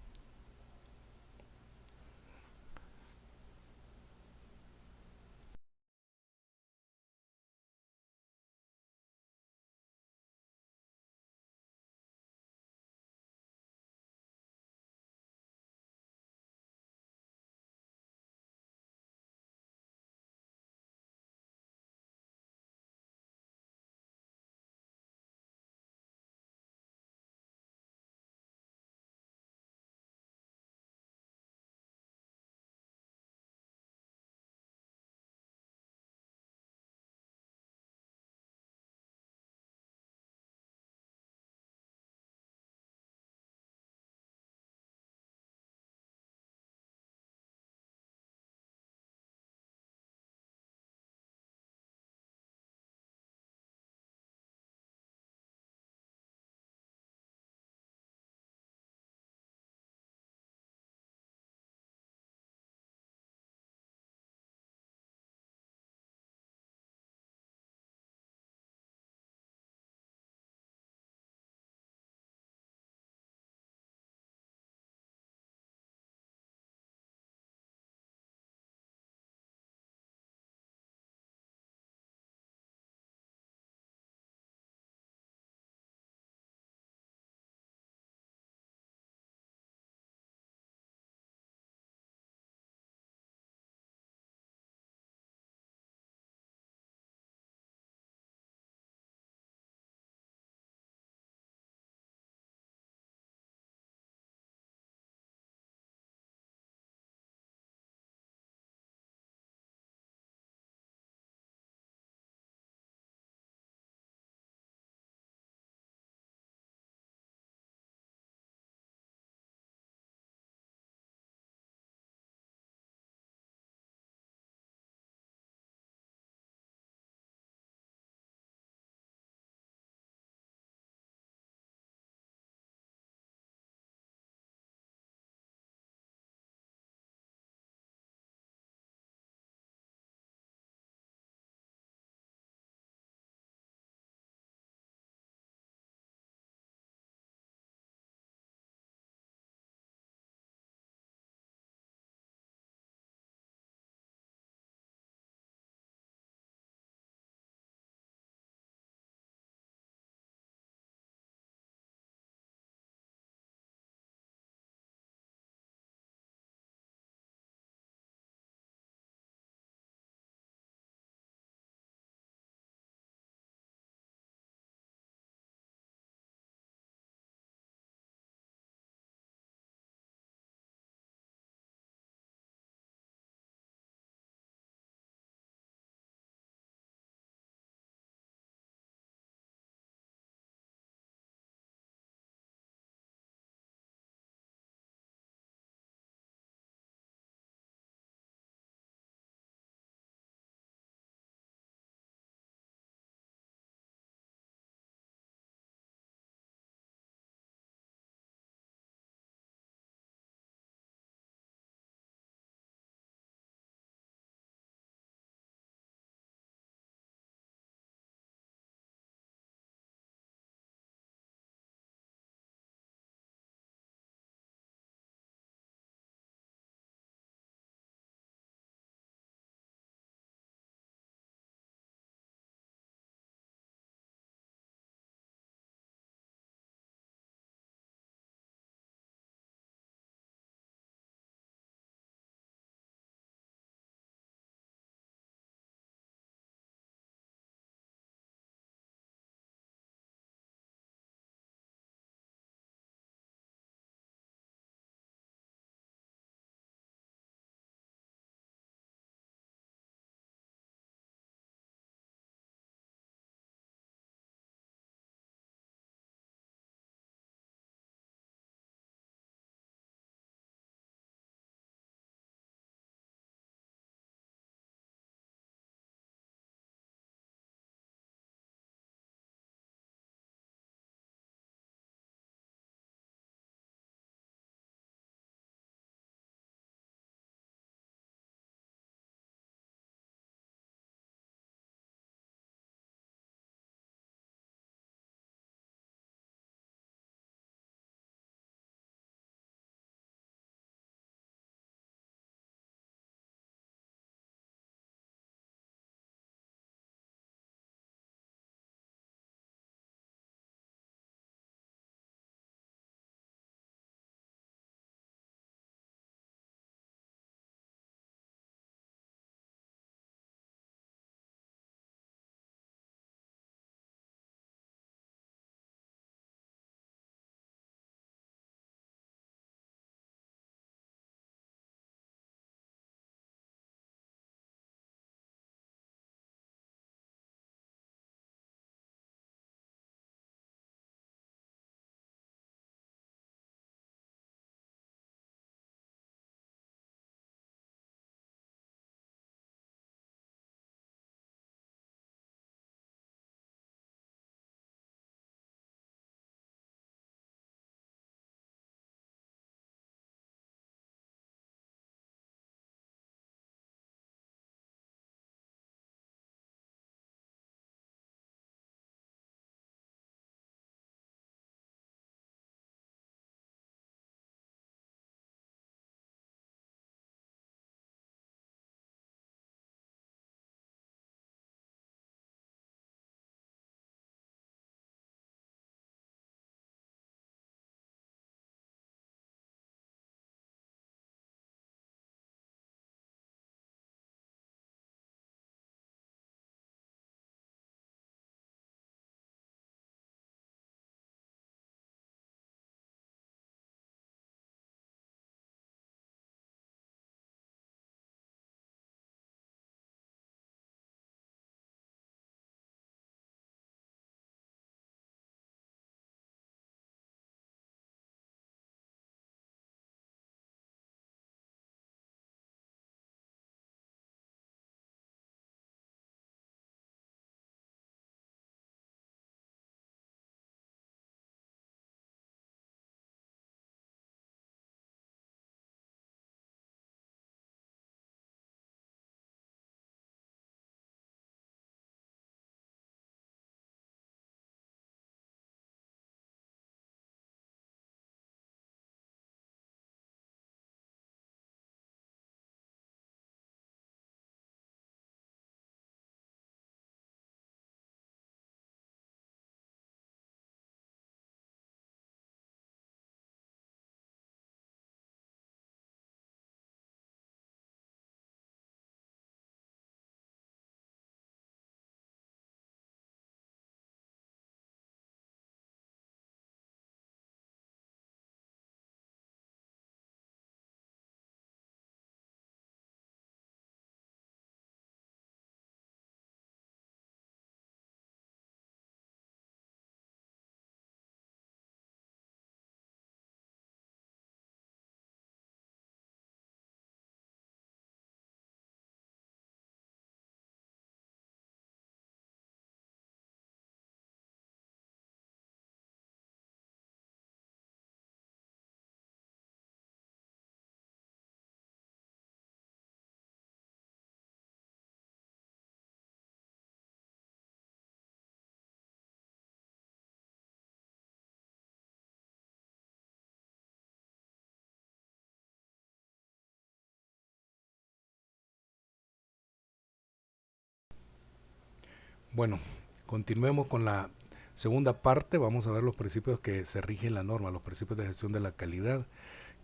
Bueno, continuemos con la segunda parte. Vamos a ver los principios que se rigen la norma, los principios de gestión de la calidad,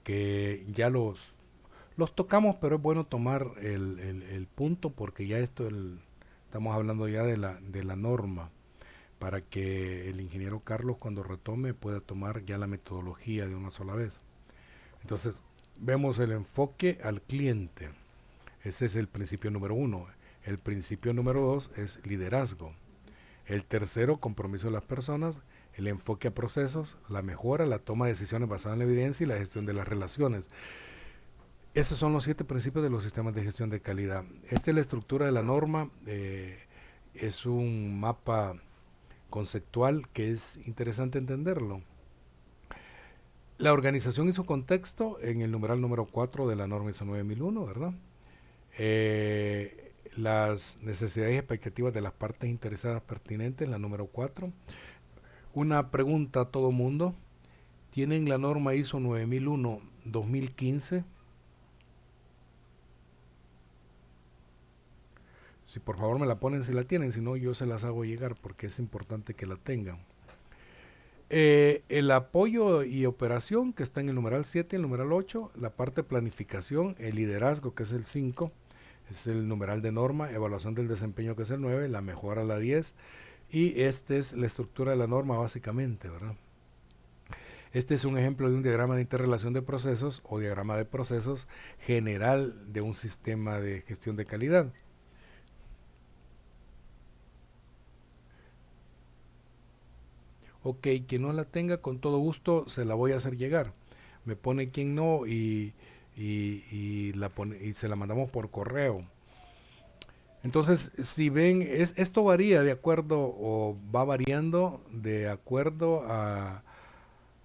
que ya los tocamos, pero es bueno tomar el punto porque ya estamos hablando ya de la norma, para que el ingeniero Carlos cuando retome pueda tomar ya la metodología de una sola vez. Entonces, vemos el enfoque al cliente. Ese es el principio número uno. El principio número dos es liderazgo. El tercero, compromiso de las personas. El enfoque a procesos, la mejora, la toma de decisiones basada en la evidencia y la gestión de las relaciones. Esos son los 7 principios de los sistemas de gestión de calidad. Esta es la estructura de la norma. Es un mapa conceptual que es interesante entenderlo. La organización y su contexto en el numeral número 4 de la norma ISO 9001, ¿verdad? Las necesidades y expectativas de las partes interesadas pertinentes, la número 4. Una pregunta a todo mundo. ¿Tienen la norma ISO 9001-2015? Si por favor me la ponen si la tienen, si no yo se las hago llegar porque es importante que la tengan. El apoyo y operación, que está en el numeral 7 y el numeral 8, la parte de planificación, el liderazgo, que es el 5, es el numeral de norma, evaluación del desempeño, que es el 9, la mejora, la 10, y esta es la estructura de la norma básicamente, ¿verdad? Este es un ejemplo de un diagrama de interrelación de procesos o diagrama de procesos general de un sistema de gestión de calidad. Ok, quien no la tenga, con todo gusto se la voy a hacer llegar. Me pone quien no y se la mandamos por correo. Entonces, si ven, esto varía de acuerdo o va variando de acuerdo a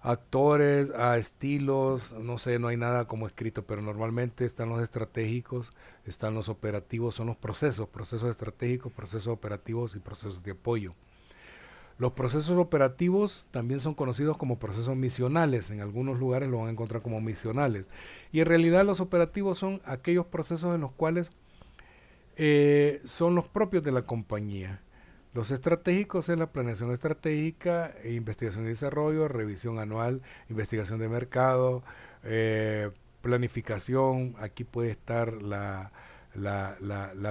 actores, a estilos, no sé, no hay nada como escrito, pero normalmente están los estratégicos, están los operativos, son los procesos estratégicos, procesos operativos y procesos de apoyo. Los procesos operativos también son conocidos como procesos misionales. En algunos lugares lo van a encontrar como misionales. Y en realidad los operativos son aquellos procesos en los cuales son los propios de la compañía. Los estratégicos es la planeación estratégica, investigación y desarrollo, revisión anual, investigación de mercado, planificación. Aquí puede estar la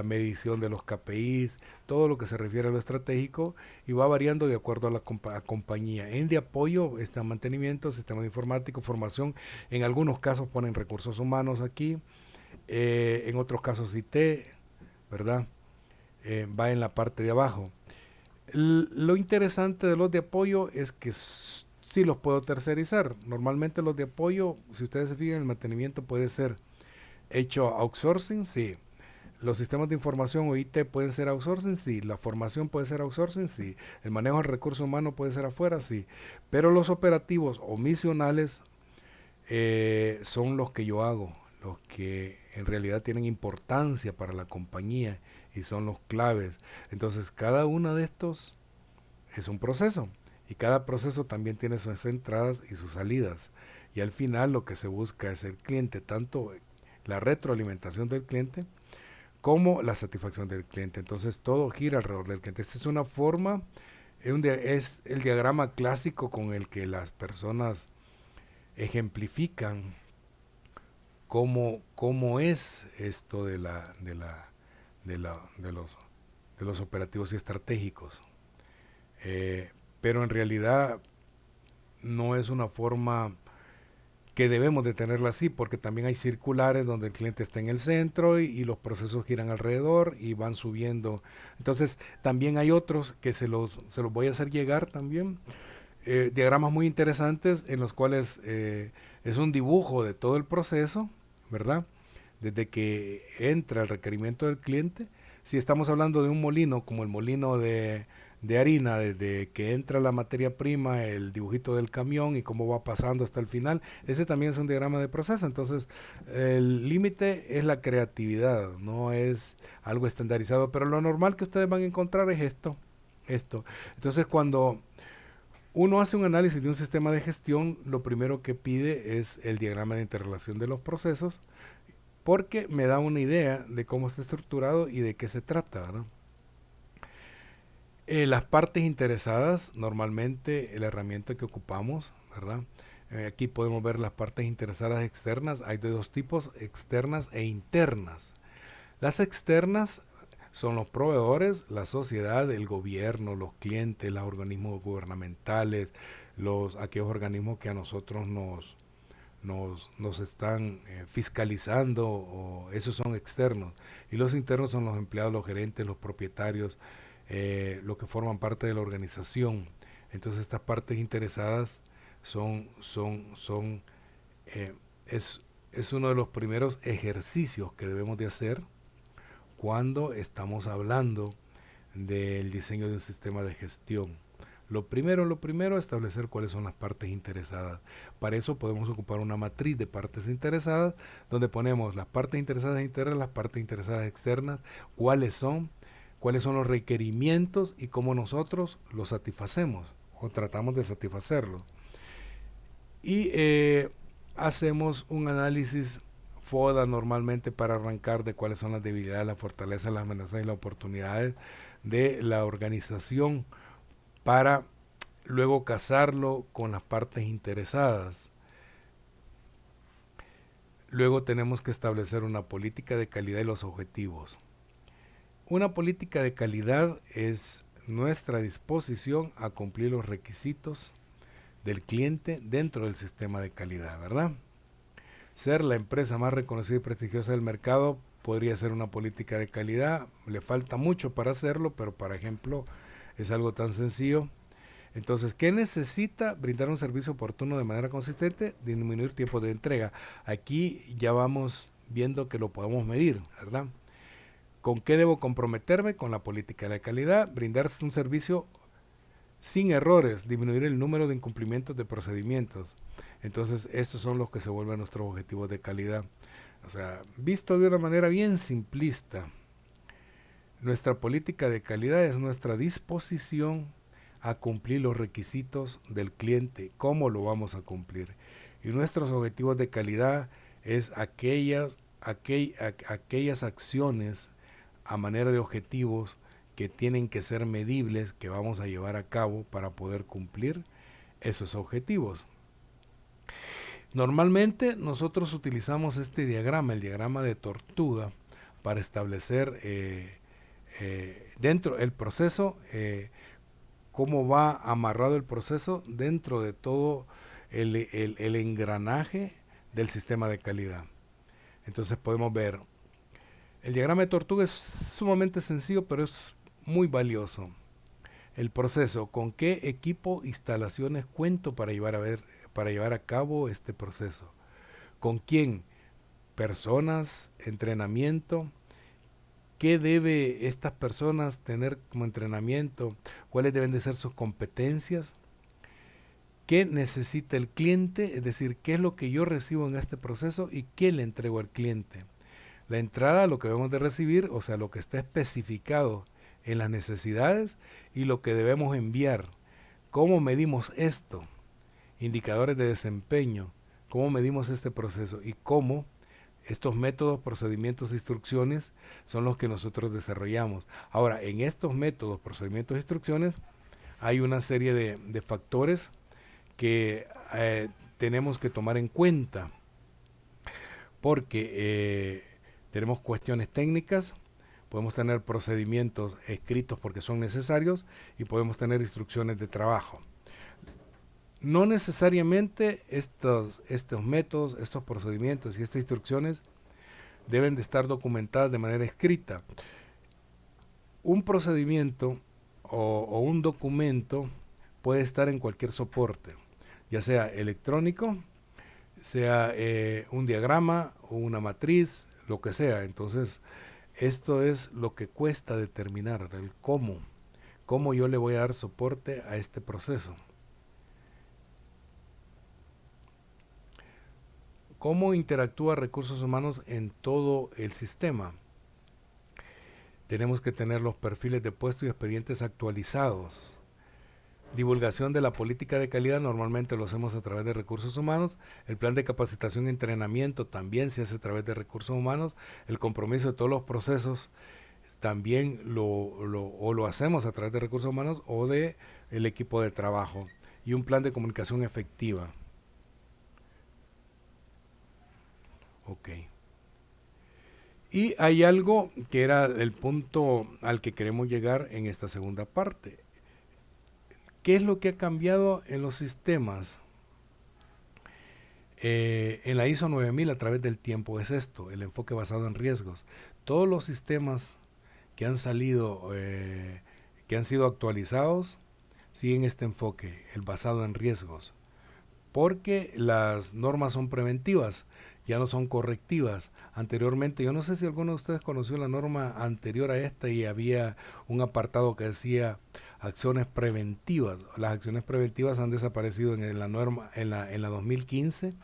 medición de los KPIs, todo lo que se refiere a lo estratégico y va variando de acuerdo a la compañía. En de apoyo está mantenimiento, sistema informático, formación. En algunos casos ponen recursos humanos aquí, en otros casos IT, ¿verdad? Va en la parte de abajo. Lo interesante de los de apoyo es que sí los puedo tercerizar. Normalmente los de apoyo, si ustedes se fijan, el mantenimiento puede ser hecho outsourcing, sí. Los sistemas de información o IT pueden ser outsourcing, sí. La formación puede ser outsourcing, sí. El manejo del recurso humano puede ser afuera, sí. Pero los operativos o misionales son los que yo hago, los que en realidad tienen importancia para la compañía y son los claves. Entonces, cada uno de estos es un proceso y cada proceso también tiene sus entradas y sus salidas. Y al final lo que se busca es el cliente, tanto la retroalimentación del cliente como la satisfacción del cliente. Entonces todo gira alrededor del cliente. Esta es una forma, es el diagrama clásico con el que las personas ejemplifican cómo es esto de los operativos y estratégicos. Pero en realidad no es una forma que debemos de tenerla así, porque también hay circulares donde el cliente está en el centro y los procesos giran alrededor y van subiendo. Entonces también hay otros que se los voy a hacer llegar también. Diagramas muy interesantes en los cuales es un dibujo de todo el proceso, ¿verdad? Desde que entra el requerimiento del cliente. Si estamos hablando de un molino, como el molino de harina, desde que entra la materia prima, el dibujito del camión y cómo va pasando hasta el final, ese también es un diagrama de proceso. Entonces, el límite es la creatividad, no es algo estandarizado, pero lo normal que ustedes van a encontrar es esto. Entonces, cuando uno hace un análisis de un sistema de gestión, lo primero que pide es el diagrama de interrelación de los procesos, porque me da una idea de cómo está estructurado y de qué se trata, ¿verdad? Las partes interesadas, normalmente la herramienta que ocupamos, ¿verdad? Aquí podemos ver las partes interesadas externas. Hay de dos tipos, externas e internas. Las externas son los proveedores, la sociedad, el gobierno, los clientes, los organismos gubernamentales, aquellos organismos que a nosotros nos están fiscalizando, o esos son externos. Y los internos son los empleados, los gerentes, los propietarios, los que forman parte de la organización. Entonces estas partes interesadas son, son, son eh, es, es uno de los primeros ejercicios que debemos de hacer cuando estamos hablando del diseño de un sistema de gestión. Lo primero, establecer cuáles son las partes interesadas. Para eso podemos ocupar una matriz de partes interesadas, donde ponemos las partes interesadas internas, las partes interesadas externas, cuáles son los requerimientos y cómo nosotros los satisfacemos o tratamos de satisfacerlos. Y hacemos un análisis FODA normalmente para arrancar de cuáles son las debilidades, las fortalezas, las amenazas y las oportunidades de la organización, para luego casarlo con las partes interesadas. Luego tenemos que establecer una política de calidad y los objetivos. Una política de calidad es nuestra disposición a cumplir los requisitos del cliente dentro del sistema de calidad, ¿verdad? Ser la empresa más reconocida y prestigiosa del mercado podría ser una política de calidad. Le falta mucho para hacerlo, pero por ejemplo es algo tan sencillo. Entonces, ¿qué necesita? Brindar un servicio oportuno de manera consistente, disminuir tiempo de entrega. Aquí ya vamos viendo que lo podemos medir, ¿verdad? ¿Con qué debo comprometerme? Con la política de calidad, brindar un servicio sin errores, disminuir el número de incumplimientos de procedimientos. Entonces, estos son los que se vuelven nuestros objetivos de calidad. O sea, visto de una manera bien simplista, nuestra política de calidad es nuestra disposición a cumplir los requisitos del cliente. ¿Cómo lo vamos a cumplir? Y nuestros objetivos de calidad es aquellas acciones a manera de objetivos que tienen que ser medibles, que vamos a llevar a cabo para poder cumplir esos objetivos. Normalmente nosotros utilizamos este diagrama, el diagrama de tortuga, para establecer dentro del proceso, cómo va amarrado el proceso dentro de todo el engranaje del sistema de calidad. Entonces podemos ver, el diagrama de tortuga es sumamente sencillo, pero es muy valioso. El proceso, ¿con qué equipo, instalaciones cuento para llevar a cabo este proceso? ¿Con quién? Personas, entrenamiento. ¿Qué debe estas personas tener como entrenamiento? ¿Cuáles deben de ser sus competencias? ¿Qué necesita el cliente? Es decir, ¿qué es lo que yo recibo en este proceso y qué le entrego al cliente? La entrada, lo que debemos de recibir, o sea, lo que está especificado en las necesidades, y lo que debemos enviar. ¿Cómo medimos esto? Indicadores de desempeño. ¿Cómo medimos este proceso? Y cómo estos métodos, procedimientos e instrucciones son los que nosotros desarrollamos. Ahora, en estos métodos, procedimientos e instrucciones hay una serie de factores que tenemos que tomar en cuenta, porque tenemos cuestiones técnicas, podemos tener procedimientos escritos porque son necesarios, y podemos tener instrucciones de trabajo. No necesariamente estos métodos, estos procedimientos y estas instrucciones deben de estar documentadas de manera escrita. Un procedimiento o un documento puede estar en cualquier soporte, ya sea electrónico, sea un diagrama o una matriz, lo que sea. Entonces, esto es lo que cuesta determinar, el cómo yo le voy a dar soporte a este proceso. ¿Cómo interactúa recursos humanos en todo el sistema? Tenemos que tener los perfiles de puesto y expedientes actualizados. Divulgación de la política de calidad normalmente lo hacemos a través de recursos humanos. El plan de capacitación y entrenamiento también se hace a través de recursos humanos. El compromiso de todos los procesos también lo hacemos a través de recursos humanos o de el equipo de trabajo, y un plan de comunicación efectiva. Ok. Y hay algo que era el punto al que queremos llegar en esta segunda parte. ¿Qué es lo que ha cambiado en los sistemas? En la ISO 9000 a través del tiempo es esto, el enfoque basado en riesgos. Todos los sistemas que han salido, que han sido actualizados, siguen este enfoque, el basado en riesgos, porque las normas son preventivas, ya no son correctivas. Anteriormente, yo no sé si alguno de ustedes conoció la norma anterior a esta y había un apartado que decía acciones preventivas. Las acciones preventivas han desaparecido en la norma, en la 2015,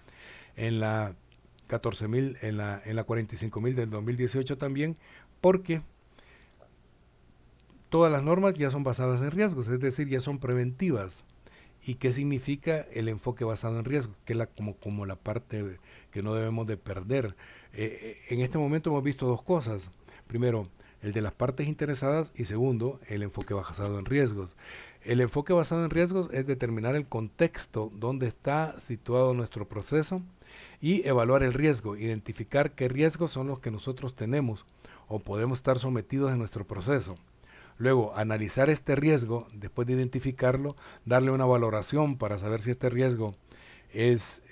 en la 14.000, en la 45.000 del 2018 también, porque todas las normas ya son basadas en riesgos, es decir, ya son preventivas. ¿Y qué significa el enfoque basado en riesgos? Que es como la parte que no debemos de perder. En este momento hemos visto dos cosas. Primero, el de las partes interesadas, y segundo, el enfoque basado en riesgos. El enfoque basado en riesgos es determinar el contexto donde está situado nuestro proceso y evaluar el riesgo, identificar qué riesgos son los que nosotros tenemos o podemos estar sometidos en nuestro proceso. Luego, analizar este riesgo, después de identificarlo, darle una valoración para saber si este riesgo es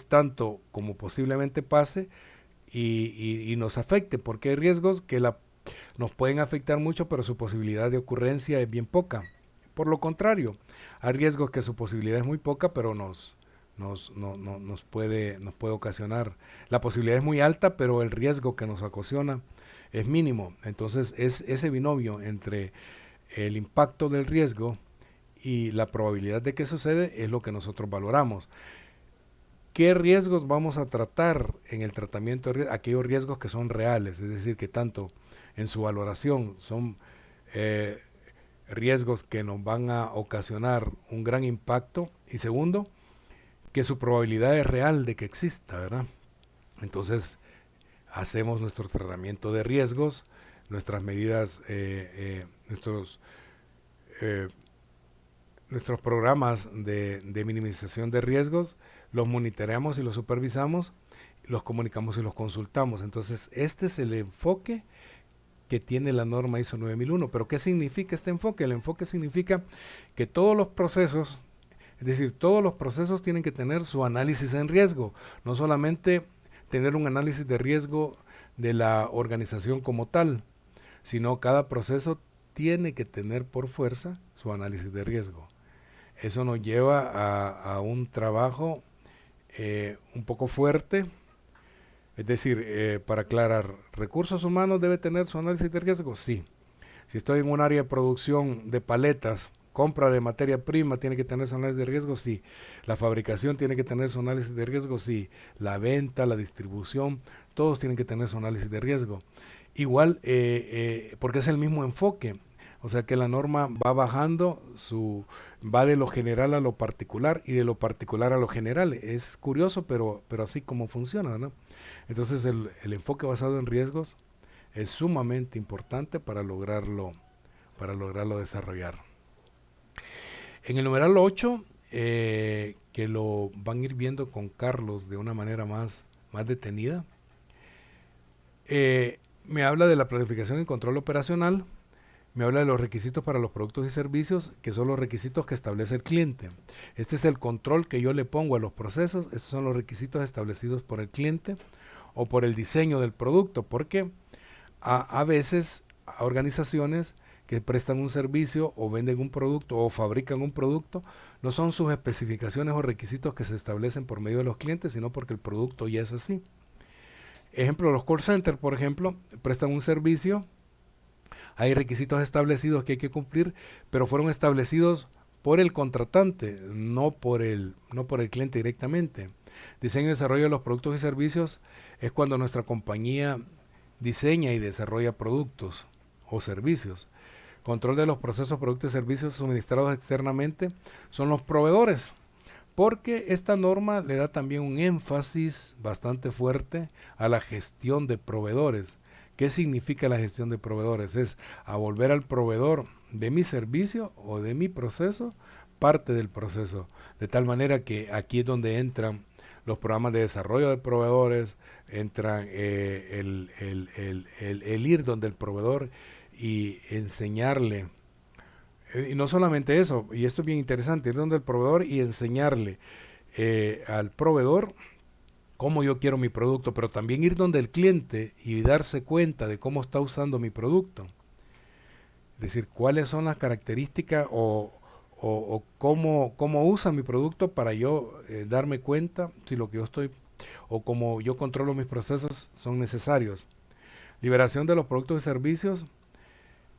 tanto como posiblemente pase y nos afecte, porque hay riesgos que nos pueden afectar mucho, pero su posibilidad de ocurrencia es bien poca. Por lo contrario, hay riesgos que su posibilidad es muy poca, pero nos puede ocasionar. La posibilidad es muy alta, pero el riesgo que nos ocasiona es mínimo. Entonces es ese binomio entre el impacto del riesgo y la probabilidad de que sucede es lo que nosotros valoramos. ¿Qué riesgos vamos a tratar en el tratamiento de riesgos? Aquellos riesgos que son reales, es decir, que tanto en su valoración son riesgos que nos van a ocasionar un gran impacto, y segundo, que su probabilidad es real de que exista, ¿verdad? Entonces, hacemos nuestro tratamiento de riesgos, nuestras medidas, nuestros programas de minimización de riesgos, los monitoreamos y los supervisamos, los comunicamos y los consultamos. Entonces, este es el enfoque que tiene la norma ISO 9001. ¿Pero qué significa este enfoque? El enfoque significa que todos los procesos, es decir, todos los procesos tienen que tener su análisis en riesgo, no solamente tener un análisis de riesgo de la organización como tal, sino cada proceso tiene que tener por fuerza su análisis de riesgo. Eso nos lleva a un trabajo un poco fuerte, es decir, para aclarar, ¿recursos humanos debe tener su análisis de riesgo? Sí. Si estoy en un área de producción de paletas, compra de materia prima tiene que tener su análisis de riesgo, sí. La fabricación tiene que tener su análisis de riesgo, sí. La venta, la distribución, todos tienen que tener su análisis de riesgo. Igual, porque es el mismo enfoque. O sea que la norma va bajando, va de lo general a lo particular y de lo particular a lo general. Es curioso, pero así como funciona, ¿no? Entonces el enfoque basado en riesgos es sumamente importante para lograrlo desarrollar. En el numeral 8, que lo van a ir viendo con Carlos de una manera más detenida, me habla de la planificación y control operacional, me habla de los requisitos para los productos y servicios, que son los requisitos que establece el cliente. Este es el control que yo le pongo a los procesos, estos son los requisitos establecidos por el cliente o por el diseño del producto, porque a veces organizaciones que prestan un servicio o venden un producto o fabrican un producto, no son sus especificaciones o requisitos que se establecen por medio de los clientes, sino porque el producto ya es así. Ejemplo, los call centers, por ejemplo, prestan un servicio, hay requisitos establecidos que hay que cumplir, pero fueron establecidos por el contratante, no por el cliente directamente. Diseño y desarrollo de los productos y servicios es cuando nuestra compañía diseña y desarrolla productos o servicios. Control de los procesos, productos y servicios suministrados externamente son los proveedores, porque esta norma le da también un énfasis bastante fuerte a la gestión de proveedores, ¿Qué significa la gestión de proveedores? Es a volver al proveedor de mi servicio o de mi proceso parte del proceso, de tal manera que aquí es donde entran los programas de desarrollo de proveedores, entran el ir donde el proveedor y enseñarle, y no solamente eso, y esto es bien interesante, ir donde el proveedor y enseñarle al proveedor cómo yo quiero mi producto, pero también ir donde el cliente y darse cuenta de cómo está usando mi producto. Es decir, cuáles son las características o cómo usa mi producto para yo darme cuenta si lo que yo estoy o cómo yo controlo mis procesos son necesarios. Liberación de los productos y servicios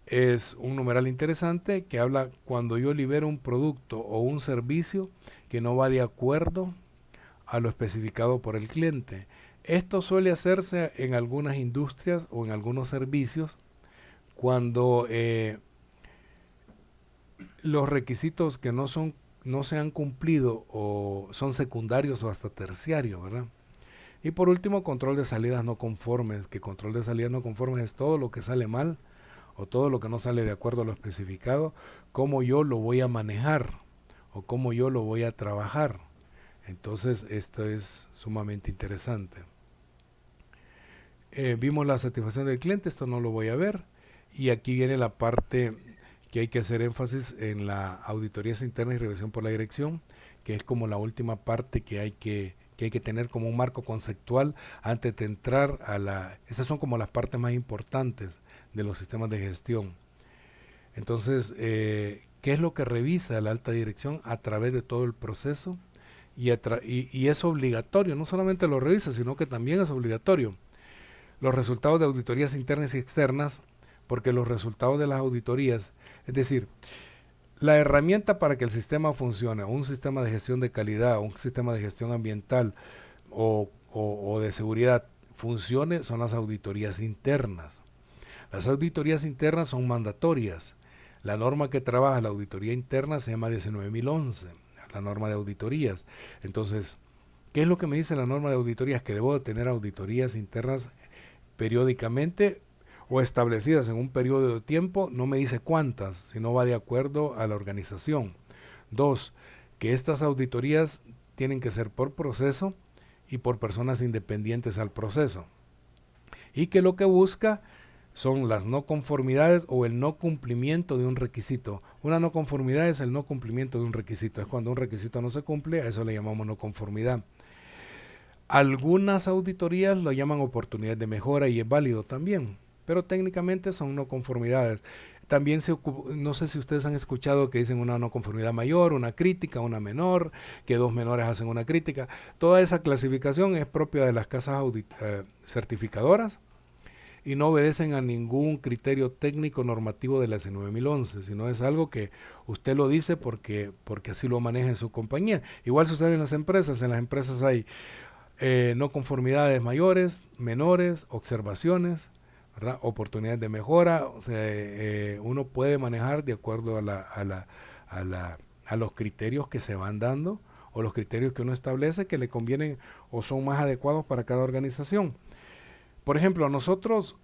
es un numeral interesante que habla cuando yo libero un producto o un servicio que no va de acuerdo a lo especificado por el cliente. Esto suele hacerse en algunas industrias o en algunos servicios cuando los requisitos que no se han cumplido o son secundarios o hasta terciarios, ¿verdad? Y por último, control de salidas no conformes, que control de salidas no conformes es todo lo que sale mal o todo lo que no sale de acuerdo a lo especificado, cómo yo lo voy a manejar o cómo yo lo voy a trabajar. Entonces esto es sumamente interesante. Vimos la satisfacción del cliente, esto no lo voy a ver. Y aquí viene la parte que hay que hacer énfasis en la auditorías internas y revisión por la dirección, que es como la última parte que hay que tener como un marco conceptual antes de entrar a la... Esas son como las partes más importantes de los sistemas de gestión. Entonces, ¿qué es lo que revisa la alta dirección a través de todo el proceso? Y es obligatorio, no solamente lo revisa, sino que también es obligatorio. Los resultados de auditorías internas y externas, porque los resultados de las auditorías, es decir, la herramienta para que el sistema funcione, un sistema de gestión de calidad, un sistema de gestión ambiental o de seguridad funcione, son las auditorías internas. Las auditorías internas son mandatorias. La norma que trabaja la auditoría interna se llama 19011, la norma de auditorías. Entonces, ¿qué es lo que me dice la norma de auditorías? Que debo de tener auditorías internas periódicamente o establecidas en un periodo de tiempo. No me dice cuántas, sino va de acuerdo a la organización. 2, que estas auditorías tienen que ser por proceso y por personas independientes al proceso. Y que lo que busca son las no conformidades o el no cumplimiento de un requisito. Una no conformidad es el no cumplimiento de un requisito. Es cuando un requisito no se cumple, a eso le llamamos no conformidad. Algunas auditorías lo llaman oportunidades de mejora y es válido también, pero técnicamente son no conformidades. También no sé si ustedes han escuchado que dicen una no conformidad mayor, una crítica, una menor, que dos menores hacen una crítica. Toda esa clasificación es propia de las casas certificadoras y no obedecen a ningún criterio técnico normativo de la S 9011, sino es algo que usted lo dice porque así lo maneja en su compañía. Igual sucede en las empresas hay no conformidades mayores, menores, observaciones, ¿verdad? Oportunidades de mejora. O sea, uno puede manejar de acuerdo a los criterios que se van dando o los criterios que uno establece que le convienen o son más adecuados para cada organización. Por ejemplo, nosotros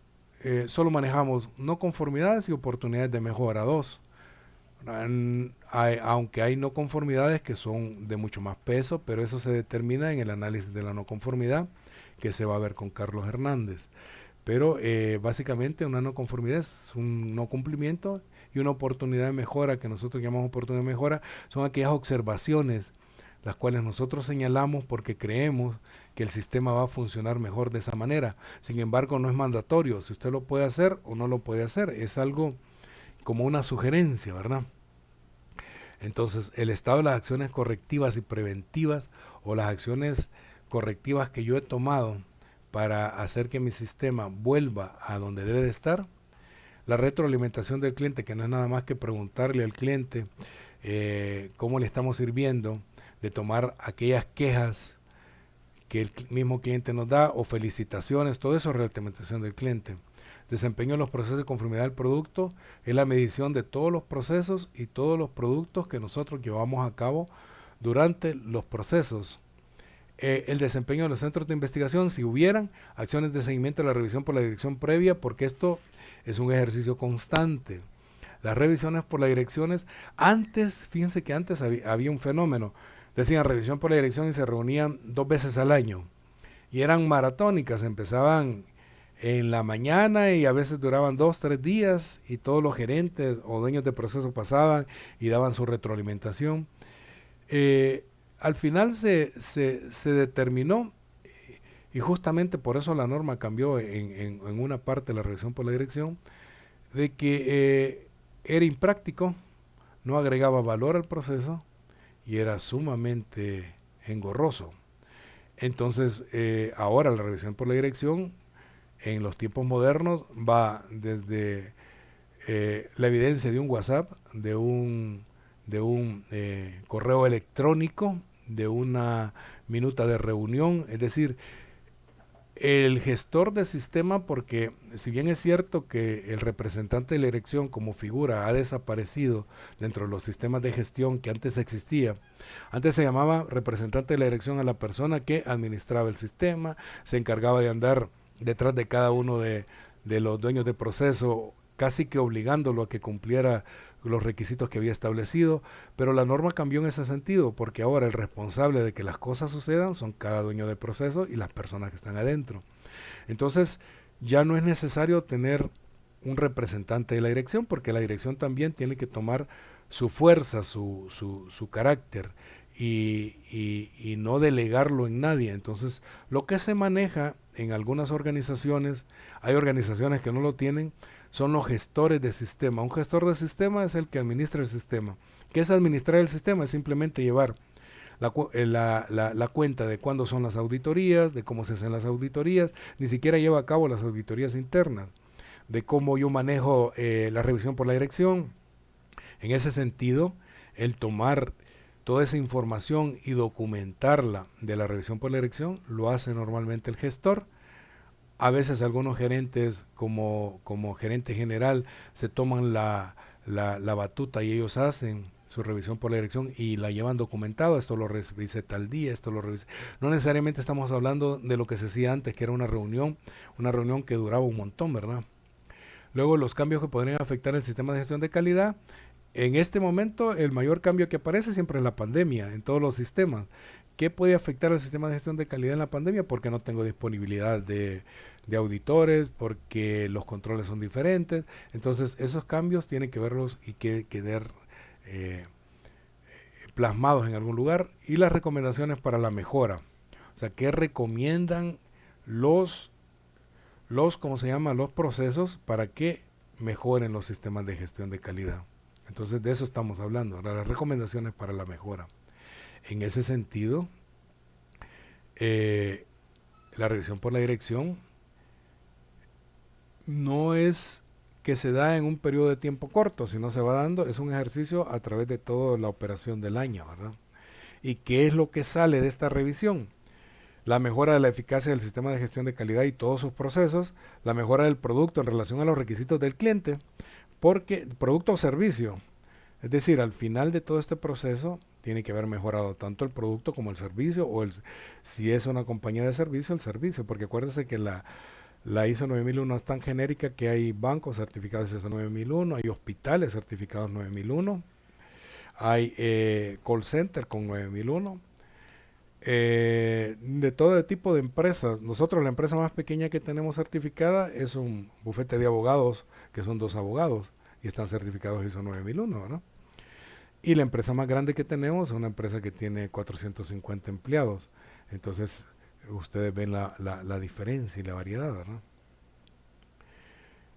solo manejamos no conformidades y oportunidades de mejora, 2. Aunque hay no conformidades que son de mucho más peso, pero eso se determina en el análisis de la no conformidad que se va a ver con Carlos Hernández. Pero básicamente una no conformidad es un no cumplimiento y una oportunidad de mejora, que nosotros llamamos oportunidad de mejora, son aquellas observaciones las cuales nosotros señalamos porque creemos que el sistema va a funcionar mejor de esa manera. Sin embargo, no es mandatorio, si usted lo puede hacer o no lo puede hacer, es algo como una sugerencia, ¿verdad? Entonces, el estado de las acciones correctivas y preventivas o las acciones correctivas que yo he tomado para hacer que mi sistema vuelva a donde debe de estar, la retroalimentación del cliente, que no es nada más que preguntarle al cliente cómo le estamos sirviendo, de tomar aquellas quejas que el mismo cliente nos da o felicitaciones, todo eso es retroalimentación del cliente. Desempeño en los procesos de conformidad del producto es la medición de todos los procesos y todos los productos que nosotros llevamos a cabo durante los procesos. el desempeño de los centros de investigación, si hubieran acciones de seguimiento de la revisión por la dirección previa, porque esto es un ejercicio constante. Las revisiones por las direcciones, antes, fíjense que antes había un fenómeno, decían revisión por la dirección y se reunían 2 veces al año, y eran maratónicas, empezaban en la mañana y a veces duraban 2, 3 días, y todos los gerentes o dueños de proceso pasaban y daban su retroalimentación. Al final se determinó, y justamente por eso la norma cambió en una parte de la revisión por la dirección, de que era impráctico, no agregaba valor al proceso y era sumamente engorroso. Entonces, ahora la revisión por la dirección en los tiempos modernos va desde la evidencia de un WhatsApp, de un correo electrónico, de una minuta de reunión, es decir, el gestor de sistema, porque si bien es cierto que el representante de la dirección como figura ha desaparecido dentro de los sistemas de gestión que antes existía, antes se llamaba representante de la dirección a la persona que administraba el sistema, se encargaba de andar detrás de cada uno de los dueños de proceso, casi que obligándolo a que cumpliera los requisitos que había establecido, pero la norma cambió en ese sentido, porque ahora el responsable de que las cosas sucedan son cada dueño de proceso y las personas que están adentro. Entonces, ya no es necesario tener un representante de la dirección, porque la dirección también tiene que tomar su fuerza, su carácter, y no delegarlo en nadie. Entonces, lo que se maneja en algunas organizaciones, hay organizaciones que no lo tienen, son los gestores de sistema. Un gestor de sistema es el que administra el sistema. ¿Qué es administrar el sistema? Es simplemente llevar la cuenta de cuándo son las auditorías, de cómo se hacen las auditorías, ni siquiera lleva a cabo las auditorías internas, de cómo yo manejo la revisión por la dirección. En ese sentido, el tomar toda esa información y documentarla de la revisión por la dirección lo hace normalmente el gestor. A veces algunos gerentes, como gerente general, se toman la batuta y ellos hacen su revisión por la dirección y la llevan documentado. Esto lo revisé tal día, esto lo revisé. No necesariamente estamos hablando de lo que se hacía antes, que era una reunión que duraba un montón, ¿verdad? Luego, los cambios que podrían afectar el sistema de gestión de calidad. En este momento, el mayor cambio que aparece siempre es la pandemia en todos los sistemas. ¿Qué puede afectar al sistema de gestión de calidad en la pandemia? Porque no tengo disponibilidad de auditores, porque los controles son diferentes. Entonces, esos cambios tienen que verlos y que quedar plasmados en algún lugar. Y las recomendaciones para la mejora. O sea, ¿qué recomiendan los ¿cómo se llama? Los procesos para que mejoren los sistemas de gestión de calidad? Entonces, de eso estamos hablando, las recomendaciones para la mejora. En ese sentido, la revisión por la dirección no es que se da en un periodo de tiempo corto, sino se va dando, es un ejercicio a través de toda la operación del año, ¿verdad? ¿Y qué es lo que sale de esta revisión? La mejora de la eficacia del sistema de gestión de calidad y todos sus procesos, la mejora del producto en relación a los requisitos del cliente, porque producto o servicio, es decir, al final de todo este proceso tiene que haber mejorado tanto el producto como el servicio, o si es una compañía de servicio, el servicio, porque acuérdense que la ISO 9001 es tan genérica que hay bancos certificados ISO 9001, hay hospitales certificados 9001, hay call center con 9001, de todo tipo de empresas. Nosotros, la empresa más pequeña que tenemos certificada es un bufete de abogados, que son 2 abogados y están certificados ISO 9001, ¿no? Y la empresa más grande que tenemos es una empresa que tiene 450 empleados. Entonces, ustedes ven la diferencia y la variedad, ¿verdad?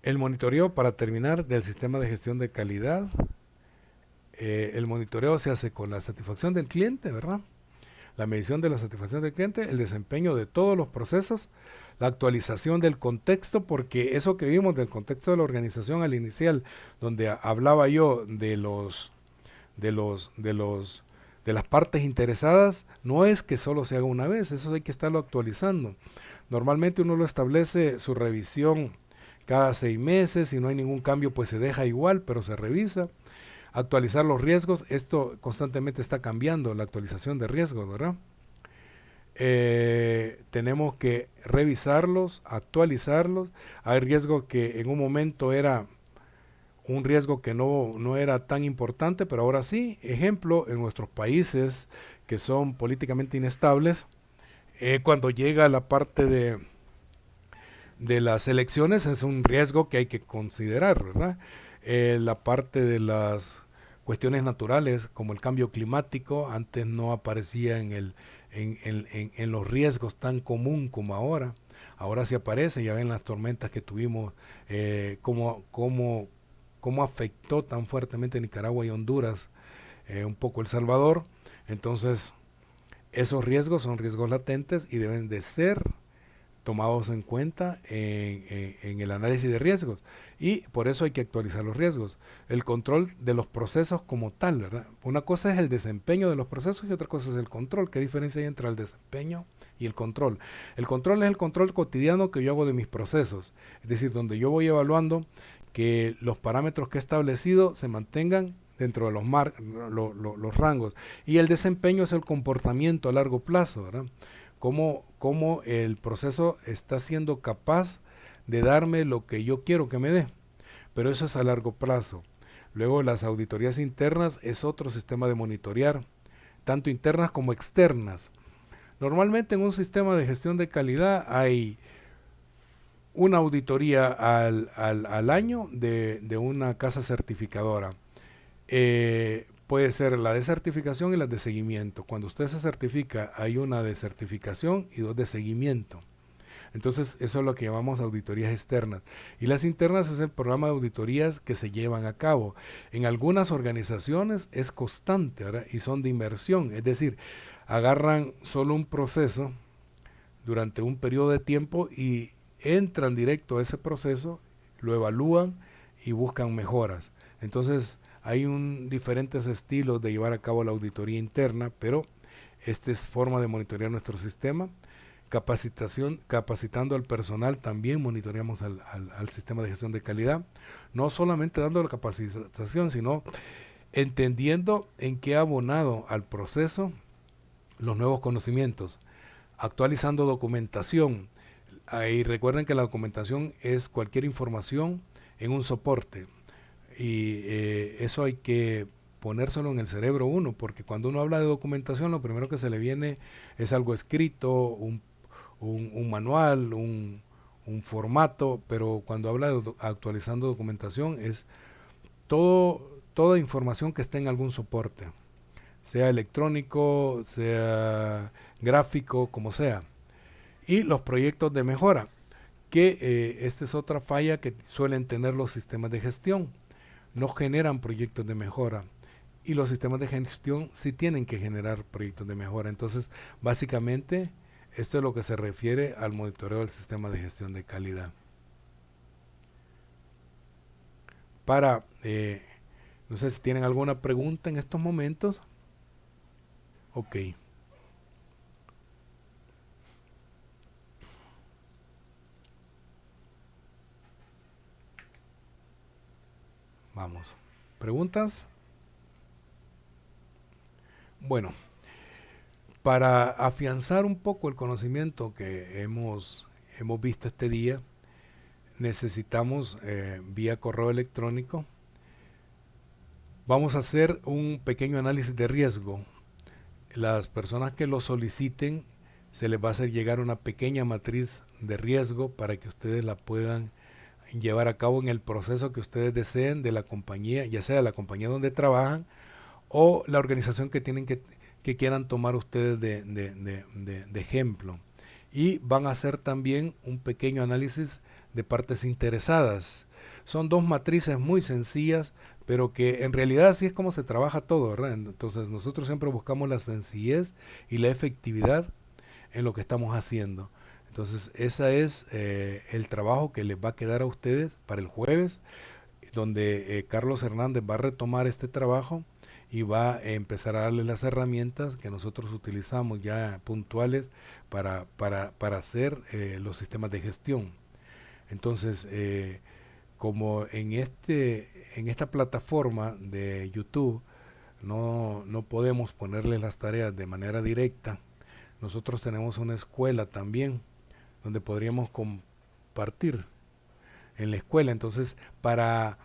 El monitoreo, para terminar, del sistema de gestión de calidad. El monitoreo se hace con la satisfacción del cliente, ¿verdad? La medición de la satisfacción del cliente, el desempeño de todos los procesos, la actualización del contexto, porque eso que vimos del contexto de la organización al inicial, donde hablaba yo de las partes interesadas, no es que solo se haga una vez, eso hay que estarlo actualizando. Normalmente uno lo establece su revisión cada 6 meses, si no hay ningún cambio pues se deja igual, pero se revisa. Actualizar los riesgos, esto constantemente está cambiando, la actualización de riesgos, ¿verdad? tenemos que revisarlos, actualizarlos. Hay riesgos que en un momento era un riesgo que no era tan importante, pero ahora sí. Ejemplo, en nuestros países que son políticamente inestables, cuando llega la parte de las elecciones es un riesgo que hay que considerar, ¿verdad? La parte de las cuestiones naturales, como el cambio climático, antes no aparecía en los riesgos tan común como ahora. Ahora sí aparece, ya ven las tormentas que tuvimos, cómo afectó tan fuertemente Nicaragua y Honduras, un poco El Salvador. Entonces, esos riesgos son riesgos latentes y deben de ser tomados en cuenta en el análisis de riesgos, y por eso hay que actualizar los riesgos. El control de los procesos como tal, ¿verdad? Una cosa es el desempeño de los procesos y otra cosa es el control. ¿Qué diferencia hay entre el desempeño y el control? El control es el control cotidiano que yo hago de mis procesos, es decir, donde yo voy evaluando que los parámetros que he establecido se mantengan dentro de los rangos. Y el desempeño es el comportamiento a largo plazo, ¿verdad? Cómo el proceso está siendo capaz de darme lo que yo quiero que me dé. Pero eso es a largo plazo. Luego las auditorías internas es otro sistema de monitorear, tanto internas como externas. Normalmente en un sistema de gestión de calidad hay una auditoría al año de una casa certificadora. Puede ser la de certificación y la de seguimiento. Cuando usted se certifica, hay una de certificación y dos de seguimiento. Entonces, eso es lo que llamamos auditorías externas. Y las internas es el programa de auditorías que se llevan a cabo. En algunas organizaciones es constante, ¿verdad? Y son de inversión. Es decir, agarran solo un proceso durante un periodo de tiempo y entran directo a ese proceso, lo evalúan y buscan mejoras. Entonces, hay diferentes estilos de llevar a cabo la auditoría interna, pero esta es forma de monitorear nuestro sistema. Capacitando al personal, también monitoreamos al sistema de gestión de calidad, no solamente dando la capacitación, sino entendiendo en qué ha abonado al proceso los nuevos conocimientos, actualizando documentación. Y recuerden que la documentación es cualquier información en un soporte, y eso hay que ponérselo en el cerebro uno, porque cuando uno habla de documentación, lo primero que se le viene es algo escrito, un manual, un formato, pero cuando habla de actualizando documentación es toda información que esté en algún soporte, sea electrónico, sea gráfico, como sea. Y los proyectos de mejora, que esta es otra falla que suelen tener los sistemas de gestión. No generan proyectos de mejora, y los sistemas de gestión sí tienen que generar proyectos de mejora. Entonces, básicamente, esto es lo que se refiere al monitoreo del sistema de gestión de calidad. No sé si tienen alguna pregunta en estos momentos. Ok. Vamos. ¿Preguntas? Bueno, para afianzar un poco el conocimiento que hemos visto este día, necesitamos vía correo electrónico. Vamos a hacer un pequeño análisis de riesgo. Las personas que lo soliciten, se les va a hacer llegar una pequeña matriz de riesgo para que ustedes la puedan llevar a cabo en el proceso que ustedes deseen de la compañía, ya sea la compañía donde trabajan o la organización que quieran tomar ustedes de ejemplo. Y van a hacer también un pequeño análisis de partes interesadas. Son dos matrices muy sencillas, pero que en realidad así es como se trabaja todo, ¿verdad? Entonces nosotros siempre buscamos la sencillez y la efectividad en lo que estamos haciendo. Entonces ese es el trabajo que les va a quedar a ustedes para el jueves, donde Carlos Hernández va a retomar este trabajo y va a empezar a darle las herramientas que nosotros utilizamos ya puntuales para hacer los sistemas de gestión. Entonces, como en esta plataforma de YouTube no podemos ponerles las tareas de manera directa, nosotros tenemos una escuela también donde podríamos compartir en la escuela. Entonces, para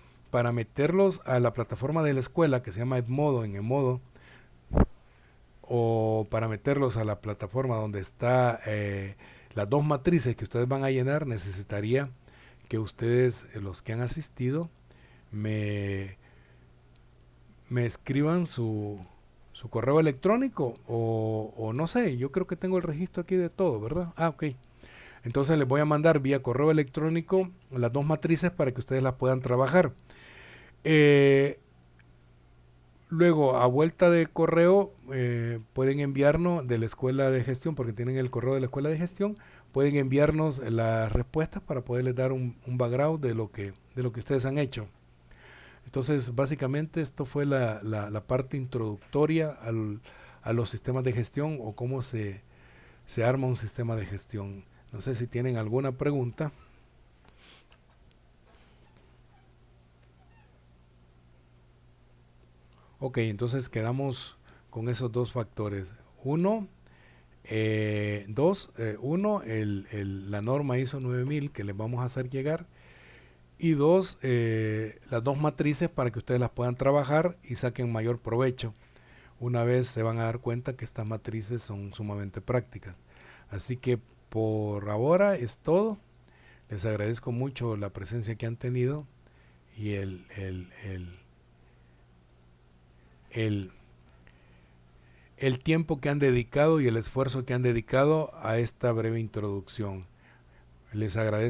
meterlos a la plataforma de la escuela que se llama Edmodo, en Edmodo, o para meterlos a la plataforma donde está las dos matrices que ustedes van a llenar, necesitaría que ustedes, los que han asistido, me escriban su correo electrónico o no sé, yo creo que tengo el registro aquí de todo, ¿verdad? Ah, ok. Entonces les voy a mandar vía correo electrónico las dos matrices para que ustedes las puedan trabajar. Luego, a vuelta de correo, pueden enviarnos de la escuela de gestión, porque tienen el correo de la escuela de gestión, pueden enviarnos las respuestas para poderles dar un background de lo que ustedes han hecho. Entonces, básicamente esto fue la parte introductoria a los sistemas de gestión o cómo se arma un sistema de gestión. No sé si tienen alguna pregunta. Ok, entonces quedamos con esos dos factores. Uno, la norma ISO 9000 que les vamos a hacer llegar. Y dos, las dos matrices para que ustedes las puedan trabajar y saquen mayor provecho. Una vez se van a dar cuenta que estas matrices son sumamente prácticas. Así que por ahora es todo. Les agradezco mucho la presencia que han tenido y el tiempo que han dedicado y el esfuerzo que han dedicado a esta breve introducción. Les agradezco.